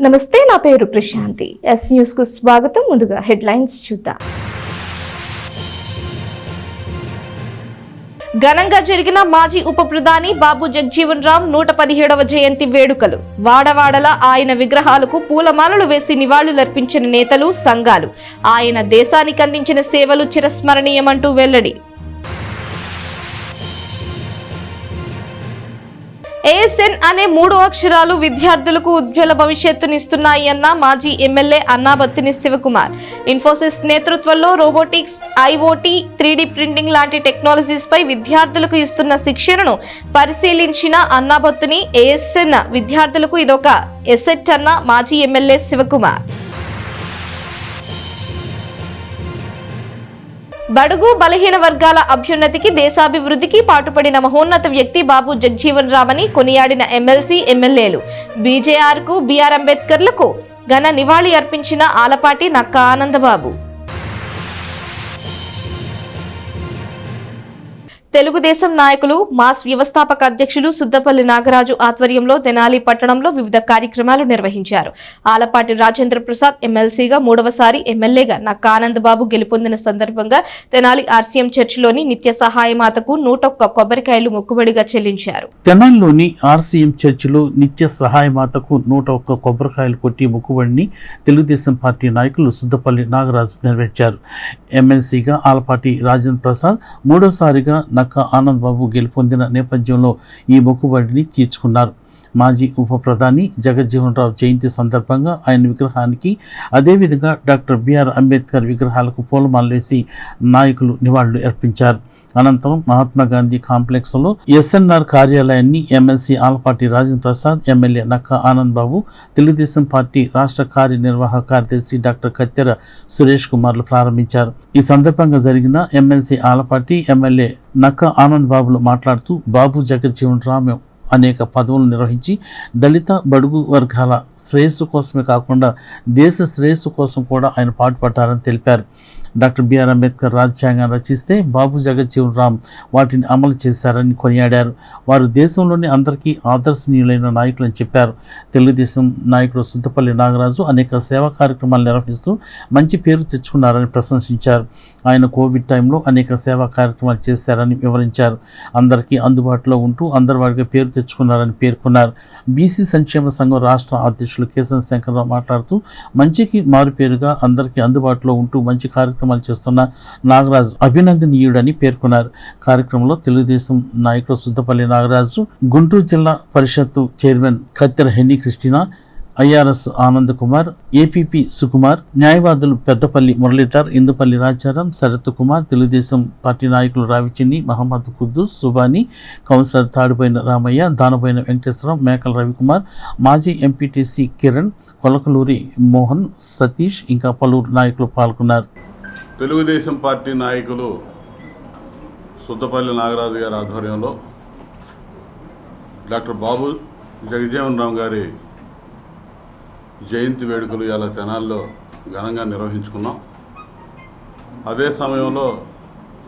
నమస్తే, నా పేరు ప్రశాంతి. ఎస్ న్యూస్ కు స్వాగతం. ముందుగా హెడ్లైన్స్ చూద్దాం. ఘనంగా జరిగిన మాజీ ఉప ప్రధాని బాబు జగజీవన్ రామ్ 117వ జయంతి వేడుకలు. వాడవాడల ఆయన విగ్రహాలకు పూలమాలలు వేసి నివాళులర్పించిన నేతలు, సంఘాలు. ఆయన దేశానికి అందించిన సేవలు చిరస్మరణీయమంటూ వెల్లడి. ఏఎస్ఎన్ అనే 3 అక్షరాలు విద్యార్థులకు ఉజ్వల భవిష్యత్తునిస్తున్నాయి అన్న మాజీ ఎమ్మెల్యే అన్నాబత్తుని శివకుమార్. ఇన్ఫోసిస్ నేతృత్వంలో రోబోటిక్స్, ఐఓటీ, 3D ప్రింటింగ్ లాంటి టెక్నాలజీస్ పై విద్యార్థులకు ఇస్తున్న శిక్షణను పరిశీలించిన అన్నాబత్తుని ఏఎస్ఎన్ విద్యార్థులకు ఇదొక ఎసెట్ అన్న మాజీ ఎమ్మెల్యే శివకుమార్. బడుగు బలహీన వర్గాల అభ్యున్నతికి, దేశాభివృద్ధికి పాటుపడిన మహోన్నత వ్యక్తి బాబు జగజీవన్ రామ్ అని కొనియాడిన ఎమ్మెల్సీ, ఎమ్మెల్యేలు. బీజేఆర్ కు, బిఆర్ అంబేద్కర్లకు ఘన నివాళి అర్పించిన ఆలపాటి నక్కా ఆనందబాబు. తెలుగుదేశం నాయకులు, మాస్ వ్యవస్థాపక అధ్యక్షులు సుద్దపల్లి నాగరాజు ఆధ్వర్యంలో తెనాలి పట్టణంలో వివిధ కార్యక్రమాలు నిర్వహించారు. ఆలపాటి రాజేంద్ర ప్రసాద్ ఎమ్మెల్సీగా 3వసారి, ఎమ్మెల్యేగా నక్కా ఆనందబాబు గెలుపొందిన సందర్భంగా తెనాలి ఆర్సీఎం చర్చిలోని నిత్య సహాయమాతకు 101 కొబ్బరికాయలు మొక్కుబడిగా చెల్లించారు. తెనాలిలోని ఆర్సీఎం చర్చిలో నిత్య సహాయమాతకు 101 కొబ్బరికాయలు కొట్టి మొక్కుబడిని తెలుగుదేశం పార్టీ నాయకులు సుద్దపల్లి నాగరాజు నెరవేర్చారు. ఎమ్మెల్సీగా ఆలపాటి రాజేంద్ర ప్రసాద్ 3వసారిగా నక్కా ఆనందబాబు గెలుపొందిన నేపథ్యంలో ఈ మొక్కుబడిని తీర్చుకున్నారు. మాజీ ఉప ప్రధాని జగజ్జీవన్ రామ్ జయంతి సందర్భంగా ఆయన విగ్రహానికి, అదేవిధంగా డాక్టర్ బిఆర్ అంబేద్కర్ విగ్రహాలకు పూలమాలలేసి నాయకులు నివాళులు అర్పించారు. అనంతరం మహాత్మాగాంధీ కాంప్లెక్స్లో ఎస్ఎన్ఆర్ కార్యాలయాన్ని MLC Alapati Rajendra Prasad, MLA Nakka Anandababu, Telugu Desam party రాష్ట్ర కార్యనిర్వాహక కార్యదర్శి డాక్టర్ కత్తెర సురేష్ కుమార్లు ప్రారంభించారు. ఈ సందర్భంగా జరిగిన ఎమ్మెల్సీ ఆలపాటి, ఎమ్మెల్యే నక్కా ఆనందబాబులు మాట్లాడుతూ, బాబు జగజ్జీవన్ రామ్ అనేక పదవులు నిర్వహించి దళిత, బడుగు వర్గాల శ్రేయస్సు కోసమే కాకుండా దేశ శ్రేయస్సు కోసం కూడా ఆయన పాటుపడ్డారని తెలిపారు. డాక్టర్ బిఆర్ అంబేద్కర్ రాజ్యాంగాన్ని రచిస్తే బాబు జగజ్జీవన్ రామ్ వాటిని అమలు చేశారని కొనియాడారు. వారు దేశంలోని అందరికీ ఆదర్శనీయులైన నాయకులని చెప్పారు. తెలుగుదేశం నాయకుడు సుద్దపల్లి నాగరాజు అనేక సేవా కార్యక్రమాలు నిర్వహిస్తూ మంచి పేరు తెచ్చుకున్నారని ప్రశంసించారు. ఆయన కోవిడ్ టైంలో అనేక సేవా కార్యక్రమాలు చేశారని వివరించారు. అందరికీ అందుబాటులో ఉంటూ అందరి వారిగా పేరు తెచ్చుకున్నారని పేర్కొన్నారు. బీసీ సంక్షేమ సంఘం రాష్ట్ర అధ్యక్షులు కేశవ శంకర్రావు మాట్లాడుతూ, మంచికి మారుపేరుగా అందరికీ అందుబాటులో ఉంటూ మంచి కార్యక్రమాలు చేస్తున్న నాగరాజు అభినందనీయుడని పేర్కొన్నారు. కార్యక్రమంలో తెలుగుదేశం నాయకుడు సుద్దపల్లి నాగరాజు, గుంటూరు జిల్లా పరిషత్తు chairman Kattera Henny Christina, IRS Anand Kumar, APP Sukumar, న్యాయవాదులు పెద్దపల్లి మురళీధర్, ఇందుపల్లి రాజారాం, శరత్ కుమార్, తెలుగుదేశం పార్టీ నాయకులు రావిచిన్ని, మహమ్మద్ కుద్దూస్, సుబాని, కౌన్సిలర్ తాడిపోయిన రామయ్య, దానపోయిన వెంకటేశ్వరం, మేకల రవికుమార్, మాజీ ఎంపీటీసీ కిరణ్, కొలకలూరి మోహన్, సతీష్ ఇంకా పలువురు నాయకులు పాల్గొన్నారు. తెలుగుదేశం పార్టీ నాయకులు సుద్దపల్లి నాగరాజు గారి ఆధ్వర్యంలో డాక్టర్ బాబు జగజీవన్ రామ్ గారి జయంతి వేడుకలు ఇలా తెనాల్లో ఘనంగా నిర్వహించుకున్నాం. అదే సమయంలో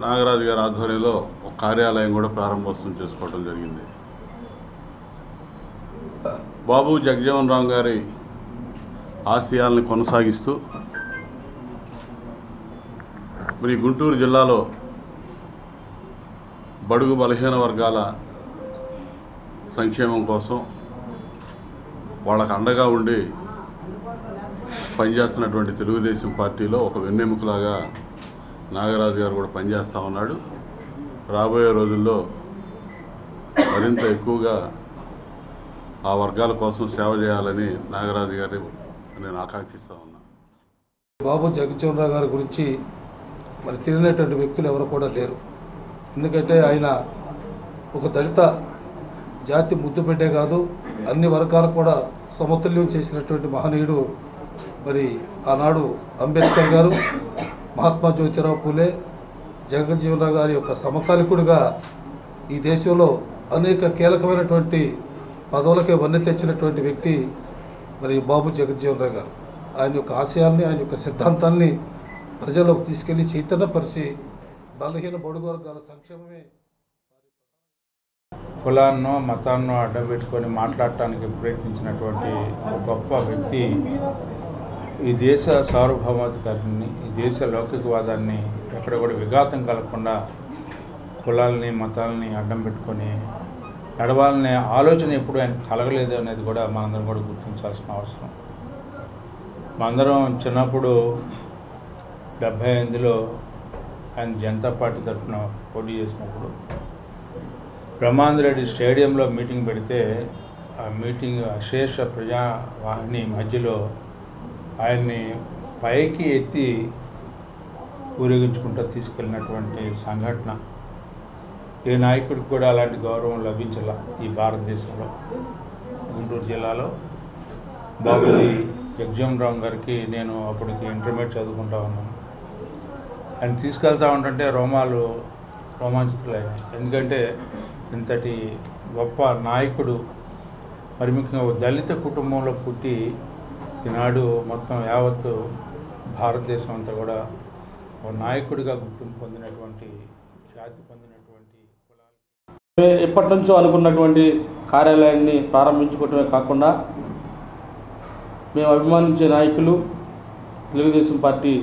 నాగరాజు గారి ఆధ్వర్యంలో ఒక కార్యాలయం కూడా ప్రారంభోత్సవం చేసుకోవడం జరిగింది. బాబు జగజీవన్ రామ్ గారి ఆశయాలను కొనసాగిస్తూ మరి గుంటూరు జిల్లాలో బడుగు బలహీన వర్గాల సంక్షేమం కోసం వాళ్ళకు అండగా ఉండి పనిచేస్తున్నటువంటి తెలుగుదేశం పార్టీలో ఒక వెన్నెముకలాగా నాగరాజు గారు కూడా పనిచేస్తూ ఉన్నాడు. రాబోయే రోజుల్లో మరింత ఎక్కువగా ఆ వర్గాల కోసం సేవ చేయాలని నాగరాజు గారు నేను ఆకాంక్షిస్తూ ఉన్నాను. బాబు జగజీవన్ రామ్ గారి గురించి మరి తెలియనటువంటి వ్యక్తులు ఎవరు కూడా లేరు. ఎందుకంటే ఆయన ఒక దళిత జాతి ముద్దుబిడ్డే కాదు, అన్ని వర్గాలు కూడా సమతుల్యం చేసినటువంటి మహనీయుడు. మరి ఆనాడు అంబేద్కర్ గారు, మహాత్మా జ్యోతిరావు పూలే, జగజ్జీవన్ రామ్ గారి యొక్క సమకాలికుడిగా ఈ దేశంలో అనేక కీలకమైనటువంటి పదవులకే వన్నె తెచ్చినటువంటి వ్యక్తి మరి బాబు జగజ్జీవన్ రామ్ గారు. ఆయన యొక్క ఆశయాల్ని, ఆయన యొక్క సిద్ధాంతాన్ని ప్రజల్లోకి తీసుకెళ్లి చైతన్యపరిచి బలహీన బడుగు వర్గాల సంక్షేమమే కులాన్నో మతాన్నో అడ్డబెట్టుకొని మాట్లాడటానికి ప్రయత్నించినటువంటి ఒక గొప్ప వ్యక్తి ఈ దేశ సార్వభౌమాధికారాన్ని, ఈ దేశ లౌకికవాదాన్ని ఎక్కడ కూడా విఘాతం కలగకుండా కులాలని మతాలని అడ్డం పెట్టుకొని నడవాలనే ఆలోచన ఎప్పుడు ఆయన కలగలేదు అనేది కూడా మనందరం కూడా గుర్తించాల్సిన అవసరం. మనందరం చిన్నప్పుడు 78లో ఆయన జనతా పార్టీ తరఫున పోటీ చేసినప్పుడు బ్రహ్మాందరెడ్డి స్టేడియంలో మీటింగ్ పెడితే ఆ మీటింగ్ అశేష ప్రజావాహిని మధ్యలో ఆయన్ని పైకి ఎత్తి ఊరేగించుకుంటూ తీసుకెళ్ళినటువంటి సంఘటన ఏ నాయకుడికి కూడా అలాంటి గౌరవం లభించాల ఈ భారతదేశంలో. గుంటూరు జిల్లాలో బాబూజీ జగజ్జీవన్ గారికి నేను అప్పటికి ఇంటర్మీడియట్ చదువుకుంటా ఉన్నాను. ఆయన తీసుకెళ్తా ఉంటుంటే రోమాంచితులైనాయి. ఎందుకంటే ఇంతటి గొప్ప నాయకుడు, మరి ముఖ్యంగా దళిత కుటుంబంలో పుట్టి ఈనాడు మొత్తం యావత్తు భారతదేశం అంతా కూడా ఒక నాయకుడిగా గుర్తింపు పొందినటువంటి, ఖ్యాతి పొందినటువంటి కులాలు. ఎప్పటి నుంచో అనుకున్నటువంటి కార్యాలయాన్ని ప్రారంభించుకోవటమే కాకుండా మేము అభిమానించే నాయకులు, తెలుగుదేశం పార్టీ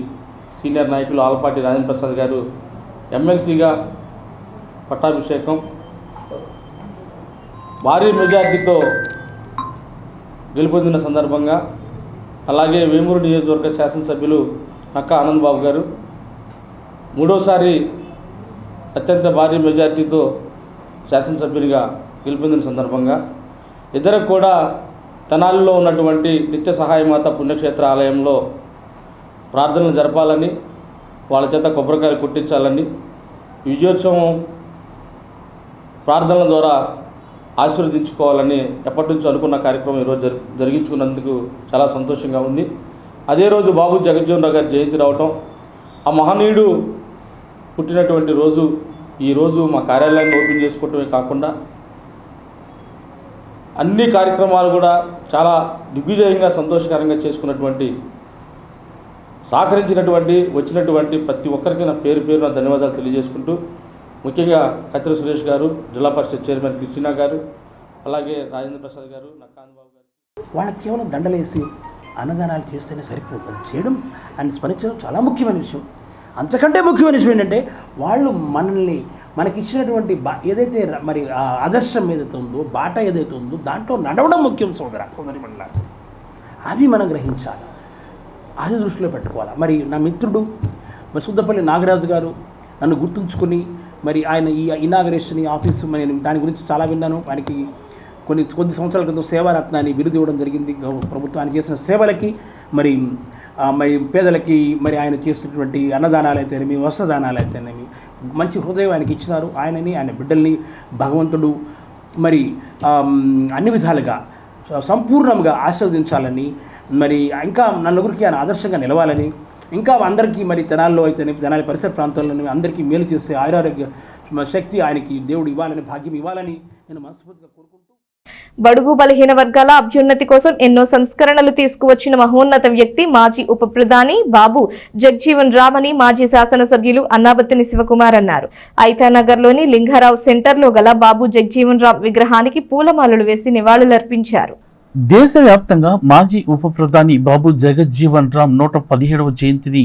సీనియర్ నాయకులు ఆలపాటి రాజేంద్ర ప్రసాద్ గారు ఎమ్మెల్సీగా పట్టాభిషేకం భారీ మెజార్టీతో గెలుపొందిన సందర్భంగా, అలాగే వేమూరు నియోజకవర్గ శాసనసభ్యులు నక్కా ఆనందబాబు గారు మూడోసారి అత్యంత భారీ మెజార్టీతో శాసనసభ్యునిగా గెలుపొందిన సందర్భంగా ఇద్దరు కూడా తెనాలిలో ఉన్నటువంటి నిత్య సహాయమాత పుణ్యక్షేత్ర ఆలయంలో ప్రార్థనలు జరపాలని, వాళ్ళ చేత కొబ్బరికాయలు కొట్టించాలని, విజయోత్సవం ప్రార్థనల ద్వారా ఆశీర్వదించుకోవాలని ఎప్పటి నుంచో అనుకున్న కార్యక్రమం ఈరోజు జరిగించుకున్నందుకు చాలా సంతోషంగా ఉంది. అదే రోజు బాబు జగజ్జీవన్ రావు గారి జయంతి రావటం, ఆ మహనీయుడు పుట్టినటువంటి రోజు ఈరోజు మా కార్యాలయాన్ని ఓపెన్ చేసుకోవటమే కాకుండా అన్ని కార్యక్రమాలు కూడా చాలా దిగ్విజయంగా సంతోషకరంగా చేసుకున్నటువంటి, సహకరించినటువంటి, వచ్చినటువంటి ప్రతి ఒక్కరికి నా పేరున ధన్యవాదాలు తెలియజేసుకుంటూ, ముఖ్యంగా కత్తిర సురేష్ గారు, జిల్లా పరిషత్ చైర్మన్ క్రిస్టినా గారు, అలాగే రాజేంద్ర ప్రసాద్ గారు, నక్కాంబాబు గారు, వాళ్ళకి కేవలం దండలేసి అన్నదానాలు చేస్తేనే సరిపోతుంది. చేయడం అని స్మరించడం చాలా ముఖ్యమైన విషయం. అంతకంటే ముఖ్యమైన విషయం ఏంటంటే వాళ్ళు మనకి ఇచ్చినటువంటి ఏదైతే మరి ఆదర్శం ఏదైతే ఉందో, బాట ఏదైతే ఉందో దాంట్లో నడవడం ముఖ్యం సోదరి మండల. అవి మనం గ్రహించాలి, అది దృష్టిలో పెట్టుకోవాలి. మరి నా మిత్రుడు మరి సుద్దపల్లి నాగరాజు గారు నన్ను గుర్తుంచుకొని మరి ఆయన ఈ ఇనాగరేషన్ ఆఫీసు నేను దాని గురించి చాలా విన్నాను. ఆయనకి కొద్ది సంవత్సరాల క్రితం సేవారత్నాన్ని బిరుదు ఇవ్వడం జరిగింది. ప్రభుత్వానికి చేసిన సేవలకి మరి పేదలకి మరి ఆయన చేసినటువంటి అన్నదానాలు అయితేనేమి, వస్త్రదానాలు అయితేనేమి మంచి హృదయం ఆయనకి ఇచ్చినారు. ఆయనని, ఆయన బిడ్డల్ని భగవంతుడు మరి అన్ని విధాలుగా సంపూర్ణంగా ఆశీర్వదించాలని, మరి ఇంకా నలుగురికి ఆయన ఆదర్శంగా నిలవాలని, ఇంకా అందరికీ మరి తెనాల్లో అయితేనే తెనాలి పరిసర ప్రాంతాల్లోనే అందరికీ మేలు చేసే ఆరోగ్య శక్తి ఆయనకి దేవుడు ఇవ్వాలని, భాగ్యం ఇవ్వాలని నేను మనస్ఫూర్తిగా కోరుకుంటూ, బడుగు బలహీన వర్గాల అభ్యున్నతి కోసం ఎన్నో సంస్కరణలు తీసుకువచ్చిన మహోన్నత వ్యక్తి మాజీ ఉప ప్రధాని బాబు జగజ్జీవన్ రామ్ అని మాజీ శాసనసభ్యులు అన్నాబత్తిని శివకుమార్ అన్నారు. ఐతానగర్లోని లింగారావు సెంటర్లో గల బాబు జగజ్జీవన్ రామ్ విగ్రహానికి పూలమాలలు వేసి నివాళులర్పించారు. దేశవ్యాప్తంగా మాజీ ఉప ప్రధాని బాబు జగజ్జీవన్ రామ్ 117వ జయంతిని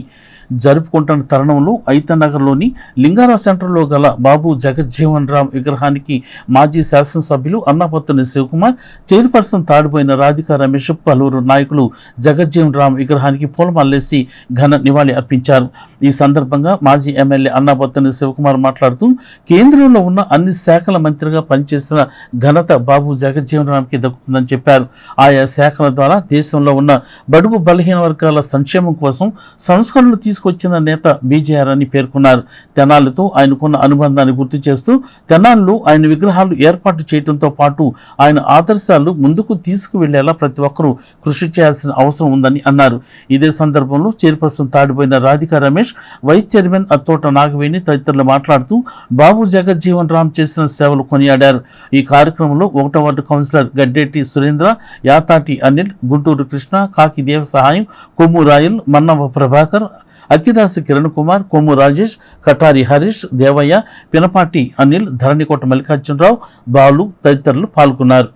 జరుపుకుంటున్న తరుణంలో ఐతానగర్లోని లింగారావు సెంటర్లో గల బాబు జగజ్జీవన్ రామ్ విగ్రహానికి మాజీ శాసనసభ్యులు అన్నాపత్తుని శివకుమార్, చైర్పర్సన్ తాడిపోయిన రాధికా రమేష్, పలువురు నాయకులు జగజ్జీవన్ రామ్ విగ్రహానికి పూలమాలేసి ఘన నివాళి అర్పించారు. ఈ సందర్భంగా మాజీ ఎమ్మెల్యే అన్నాపత్తుని శివకుమార్ మాట్లాడుతూ, కేంద్రంలో ఉన్న అన్ని శాఖల మంత్రిగా పనిచేసిన ఘనత బాబు జగజ్జీవన్ రామ్కి దక్కుతుందని చెప్పారు. ఆయా శాఖల ద్వారా దేశంలో ఉన్న బడుగు బలహీన వర్గాల సంక్షేమం కోసం సంస్కరణలు తీసుకొచ్చిన నేత బీజేఆర్ అని పేర్కొన్నారు. తెనాలితో ఆయనకున్న అనుబంధాన్ని గుర్తు చేస్తూ, తెనాలిలో ఆయన విగ్రహాలు ఏర్పాటు చేయడంతో పాటు ఆయన ఆదర్శాలు ముందుకు తీసుకువెళ్లేలా ప్రతి ఒక్కరూ కృషి చేయాల్సిన అవసరం ఉందని అన్నారు. ఇదే సందర్భంలో chairperson తాడిపోయిన Radhika Ramesh, vice chairman Attota Nagaveni తదితరులు మాట్లాడుతూ బాబు జగజ్జీవన్ రామ్ చేసిన సేవలు కొనియాడారు. ఈ కార్యక్రమంలో 1వ వార్డు కౌన్సిలర్ గడ్డేటి సురేంద్ర, యాతాటి అనిల్, గుంటూరు కృష్ణ, కాకి దేవ సహాయం, కొమ్ము రాయల్, మన్నవ ప్రభాకర్, అక్కిదాసి కిరణ్ కుమార్, కొమ్ము రాజేష్, కటారి హరీష్, దేవయ్య, పినపాటి అనిల్, ధరణికోట మల్లికార్జునరావు, బాలు తదితరులు పాల్గొన్నారు.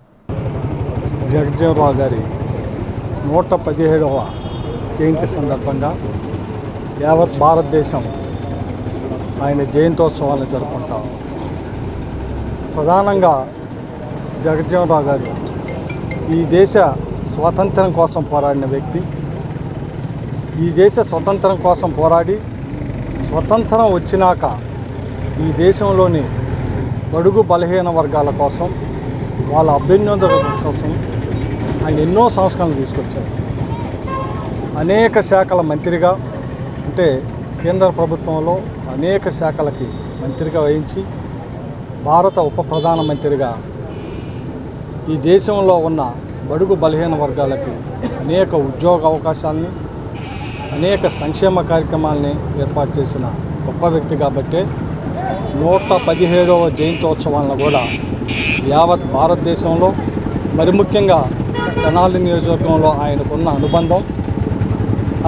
జగజ్జీవనరావు గారి 117వ జయంతి సందర్భంగా యావత్ భారతదేశం ఆయన జయంతోత్సవాలను జరుపుకుంటాం. ప్రధానంగా జగజ్జీవనరావు గారు ఈ దేశ స్వాతంత్రం కోసం పోరాడిన వ్యక్తి. ఈ దేశ స్వతంత్రం కోసం పోరాడి స్వతంత్రం వచ్చినాక ఈ దేశంలోని బడుగు బలహీన వర్గాల కోసం, వాళ్ళ అభ్యున్నతుల కోసం ఆయన ఎన్నో సంస్కరణలు తీసుకొచ్చారు. అనేక శాఖల మంత్రిగా, అంటే కేంద్ర ప్రభుత్వంలో అనేక శాఖలకి మంత్రిగా వహించి భారత ఉప ప్రధానమంత్రిగా ఈ దేశంలో ఉన్న బడుగు బలహీన వర్గాలకి అనేక ఉద్యోగ అవకాశాలని, అనేక సంక్షేమ కార్యక్రమాలని ఏర్పాటు చేసిన గొప్ప వ్యక్తి కాబట్టే 117వ జయంతోత్సవాలను కూడా యావత్ భారతదేశంలో, మరి ముఖ్యంగా తెనాలి నియోజకవర్గంలో ఆయనకున్న అనుబంధం,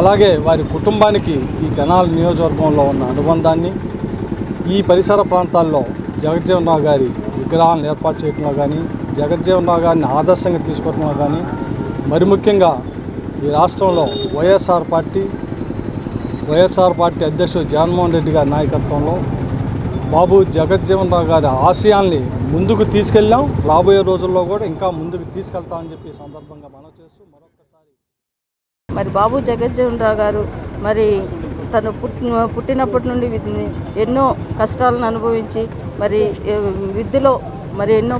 అలాగే వారి కుటుంబానికి ఈ తెనాలి నియోజకవర్గంలో ఉన్న అనుబంధాన్ని, ఈ పరిసర ప్రాంతాల్లో జగజ్జీవనరావు గారి విగ్రహాలను ఏర్పాటు చేయడంలో కానీ, జగజ్జీవనరావు గారిని ఆదర్శంగా తీసుకోవడంలో కానీ, మరి ముఖ్యంగా ఈ రాష్ట్రంలో వైఎస్ఆర్ పార్టీ అధ్యక్షుడు జగన్మోహన్ రెడ్డి గారి నాయకత్వంలో బాబు జగజ్జీవనరావు గారి ఆశయాల్ని ముందుకు తీసుకెళ్ళాం. రాబోయే రోజుల్లో కూడా ఇంకా ముందుకు తీసుకెళ్తామని చెప్పి సందర్భంగా మనం చేస్తూ మరొకసారి మరి బాబు జగజ్జీవనరావు గారు మరి తను పుట్టినప్పటి నుండి ఎన్నో కష్టాలను అనుభవించి మరి విద్యలో మరి ఎన్నో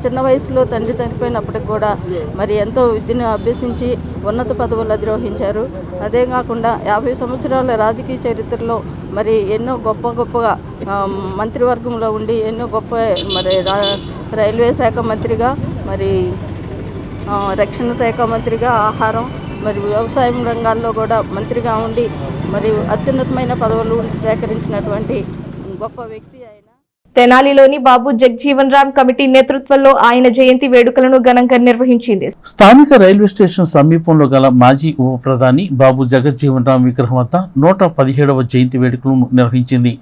చిన్న వయసులో తండ్రి చనిపోయినప్పటికి కూడా మరి ఎంతో విద్యను అభ్యసించి ఉన్నత పదవులు అధిరోహించారు. అదే కాకుండా 50 సంవత్సరాల రాజకీయ చరిత్రలో మరి ఎన్నో గొప్పగా మంత్రివర్గంలో ఉండి ఎన్నో గొప్ప మరి రైల్వే శాఖ మంత్రిగా, మరి రక్షణ శాఖ మంత్రిగా, ఆహారం మరి వ్యవసాయం రంగాల్లో కూడా మంత్రిగా ఉండి మరి అత్యున్నతమైన పదవులు సేకరించినటువంటి గొప్ప వ్యక్తి ఆయన. తెనాలిలోని బాబు జగజీవన్ రామ్ కమిటీ నేతృత్వంలో ఆయన జయంతి వేడుకలను ఘనంగా నిర్వహించింది. స్థానిక రైల్వే స్టేషన్ సమీపంలో గల మాజీ ఉప ప్రధాని బాబు జగజ్జీవన్ రామ్ విగ్రహం వద్ద 117వ జయంతి వేడుకలను నిర్వహించింది.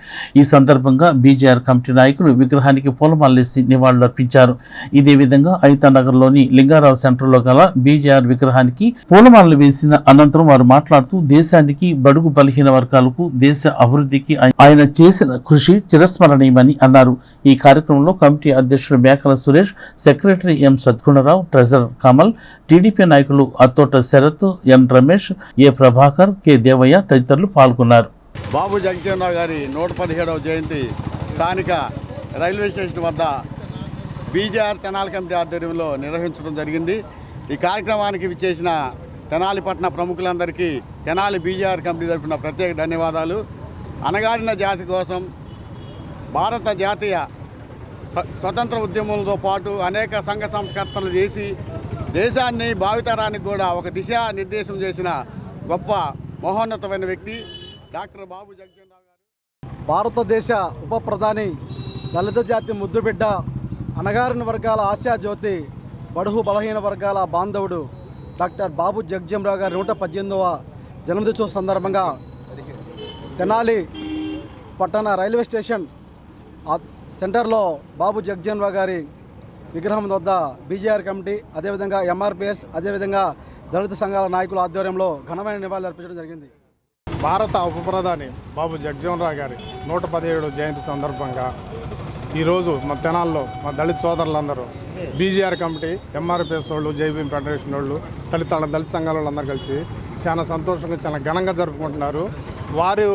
ఈ సందర్భంగా బీజేఆర్ కమిటీ నాయకులు విగ్రహానికి పూలమాలేసి నివాళులర్పించారు. ఇదే విధంగా ఐతానగర్లోని లింగారావు సెంటర్లో గల బీజేఆర్ విగ్రహానికి పూలమాలలు వేసిన అనంతరం వారు మాట్లాడుతూ దేశానికి, బడుగు బలహీన వర్గాలకు, దేశ అభివృద్ధికి ఆయన చేసిన కృషి చిరస్మరణీయమని అన్నారు. ఈ కార్యక్రమంలో కమిటీ అధ్యక్షుడు మేకల Suresh, secretary M Sadguna Rao, treasurer Kamal, TDP నాయకులు అత్తోట శరత్, ఎన్ రమేష్, ఏ ప్రభాకర్, కె దేవయ్య తదితరులు పాల్గొన్నారు. బాబు జగజ్జీవనరావు గారి 117వ జయంతి స్థానిక రైల్వే స్టేషన్ వద్ద బీజేఆర్ తెనాలి కమిటీ ఆధ్వర్యంలో నిర్వహించడం జరిగింది. ఈ కార్యక్రమానికి విచ్చేసిన తెనాలి పట్టణ ప్రముఖులందరికీ తెనాలి బీజేఆర్ కమిటీ తరఫున ప్రత్యేక ధన్యవాదాలు. అణగారిన జాతి కోసం భారత జాతీయ స్వతంత్ర ఉద్యమంతో పాటు అనేక సంఘ సంస్కర్తలు చేసి దేశాన్ని భావితరానికి కూడా ఒక దిశా నిర్దేశం చేసిన గొప్ప మహోన్నతమైన వ్యక్తి డాక్టర్ బాబు జగజ్జీవనరావు గారు. భారతదేశ ఉప ప్రధాని, దళిత జాతి ముద్దుబిడ్డ, అణగారిన వర్గాల ఆశాజ్యోతి, బడుగు బలహీన వర్గాల బాంధవుడు డాక్టర్ బాబు జగజ్జీవనరావు గారి 118వ జన్మదినోత్సవం సందర్భంగా తెనాలి పట్టణ రైల్వే స్టేషన్ సెంటర్లో బాబు జగజ్జీవనరావు గారి విగ్రహం వద్ద బీజేఆర్ కమిటీ, అదేవిధంగా ఎంఆర్పిఎస్, అదేవిధంగా దళిత సంఘాల నాయకుల ఆధ్వర్యంలో ఘనమైన నివాళులు అర్పించడం జరిగింది. భారత ఉప ప్రధాని బాబు జగజ్జీవనరావు గారి 117వ జయంతి సందర్భంగా ఈరోజు మా తెనాల్లో మా దళిత సోదరులందరూ బీజేఆర్ కమిటీ, ఎంఆర్పిఎస్ వాళ్ళు, జైభీం ఫెడరేషన్ వాళ్ళు, దళిత సంఘాల వాళ్ళందరూ కలిసి చాలా సంతోషంగా, చాలా ఘనంగా జరుపుకుంటున్నారు. వారు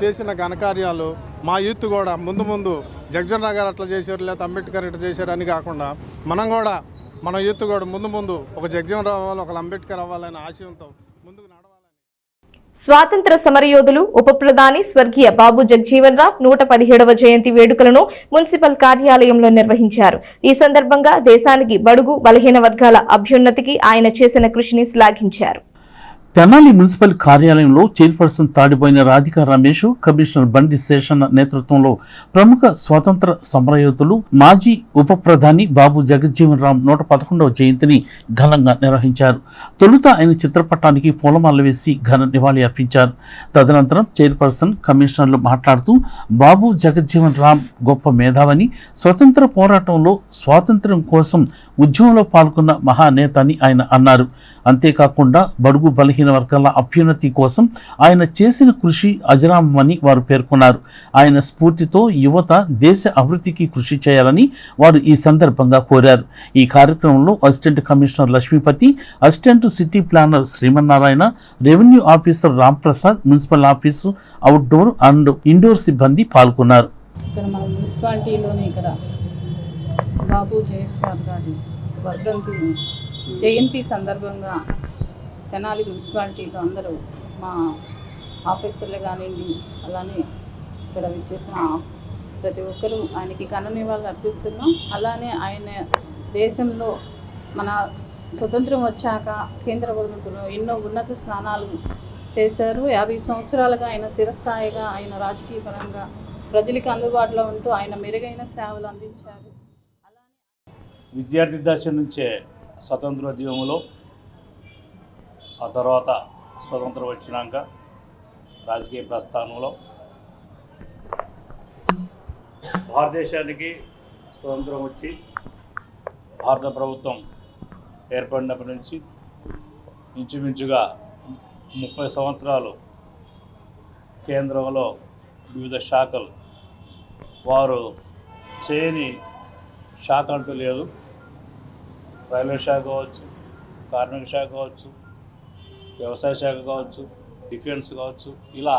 చేసిన ఘనకార్యాలు మా యూత్ కూడా ముందు జగజ్జీవనరావు గారు అట్లా చేశారు, లేదా అంబేద్కర్ ఇట్లా చేశారు అని కాకుండా మన యూత్ కూడా ముందు ఒక జగజ్జీవనరావు అవ్వాలి, ఒక అంబేద్కర్ అవ్వాలనే ఆశయంతో ముందుకు నడవాలని. స్వాతంత్ర సమరయోధులు, ఉప ప్రధాని స్వర్గీయ బాబు జగజీవన్ రామ్ 117వ జయంతి వేడుకలను మున్సిపల్ కార్యాలయంలో నిర్వహించారు. ఈ సందర్భంగా దేశానికి, బడుగు బలహీన వర్గాల అభ్యున్నతికి ఆయన చేసిన కృషిని శ్లాఘించారు. తెనాలి మున్సిపల్ కార్యాలయంలో చైర్పర్సన్ తాడిపోయిన రాధికా రమేష్, కమిషనర్ బండి శేషన్న నేతృత్వంలో ప్రముఖ స్వాతంత్ర సమరయోధులు మాజీ ఉప ప్రధాని బాబు జగజ్జీవన్ రామ్ 111వ జయంతిని ఘనంగా నిర్వహించారు. తొలుత ఆయన చిత్రపటానికి పూలమాల వేసి ఘన నివాళి అర్పించారు. తదనంతరం చైర్పర్సన్, కమిషనర్లు మాట్లాడుతూ బాబు జగజ్జీవన్ రామ్ గొప్ప మేధావని, స్వతంత్ర పోరాటంలో స్వాతంత్ర్యం కోసం ఉద్యమంలో పాల్గొన్న మహానేత అని ఆయన అన్నారు. అంతేకాకుండా బడుగు బలహీన వర్గాల అభ్యున్నతి కోసం ఆయన చేసిన కృషి అజరామని వారు పేర్కొన్నారు. ఆయన స్ఫూర్తితో యువత దేశ అభివృద్ధికి కృషి చేయాలని వారు ఈ సందర్భంగా కోరారు. ఈ కార్యక్రమంలో assistant commissioner Lakshmipati, assistant city planner Srimannarayana, revenue officer Ramprasad, municipal office outdoor and indoor సిబ్బంది పాల్గొన్నారు. ఇక్కడ మన మున్సిపాలిటీలోని ఇక్కడ బాబు జయపాల్ గారి వర్ధంతి జయంతి సందర్భంగా తెనాలి మున్సిపాలిటీలో అందరూ మా ఆఫీసర్లు కానివ్వండి, అలానే ఇక్కడ విచ్చేసిన ప్రతి ఒక్కరూ ఆయనకి ఘన నివాళులు అర్పిస్తున్నాం. అలానే ఆయన దేశంలో మన స్వతంత్రం వచ్చాక కేంద్ర ప్రభుత్వంలో ఎన్నో ఉన్నత స్థానాలు చేశారు. 50 సంవత్సరాలుగా ఆయన చిరస్థాయిగా ఆయన రాజకీయ పరంగా ప్రజలకు అందుబాటులో ఉంటూ ఆయన మెరుగైన సేవలు అందించారు. అలానే విద్యార్థి దశ నుంచే స్వతంత్రోద్యమంలో, ఆ తర్వాత స్వతంత్రం వచ్చినాక రాజకీయ ప్రస్థానంలో భారతదేశానికి స్వతంత్రం వచ్చి భారత ప్రభుత్వం ఏర్పడినప్పటి నుంచి ఇంచుమించుగా 30 సంవత్సరాలు కేంద్రంలో వివిధ శాఖలు వారు చేయని శాఖ అంటూ లేదు. రైల్వే శాఖ కావచ్చు, కార్మిక శాఖ కావచ్చు, వ్యవసాయ శాఖ కావచ్చు, డిఫెన్స్ కావచ్చు, ఇలా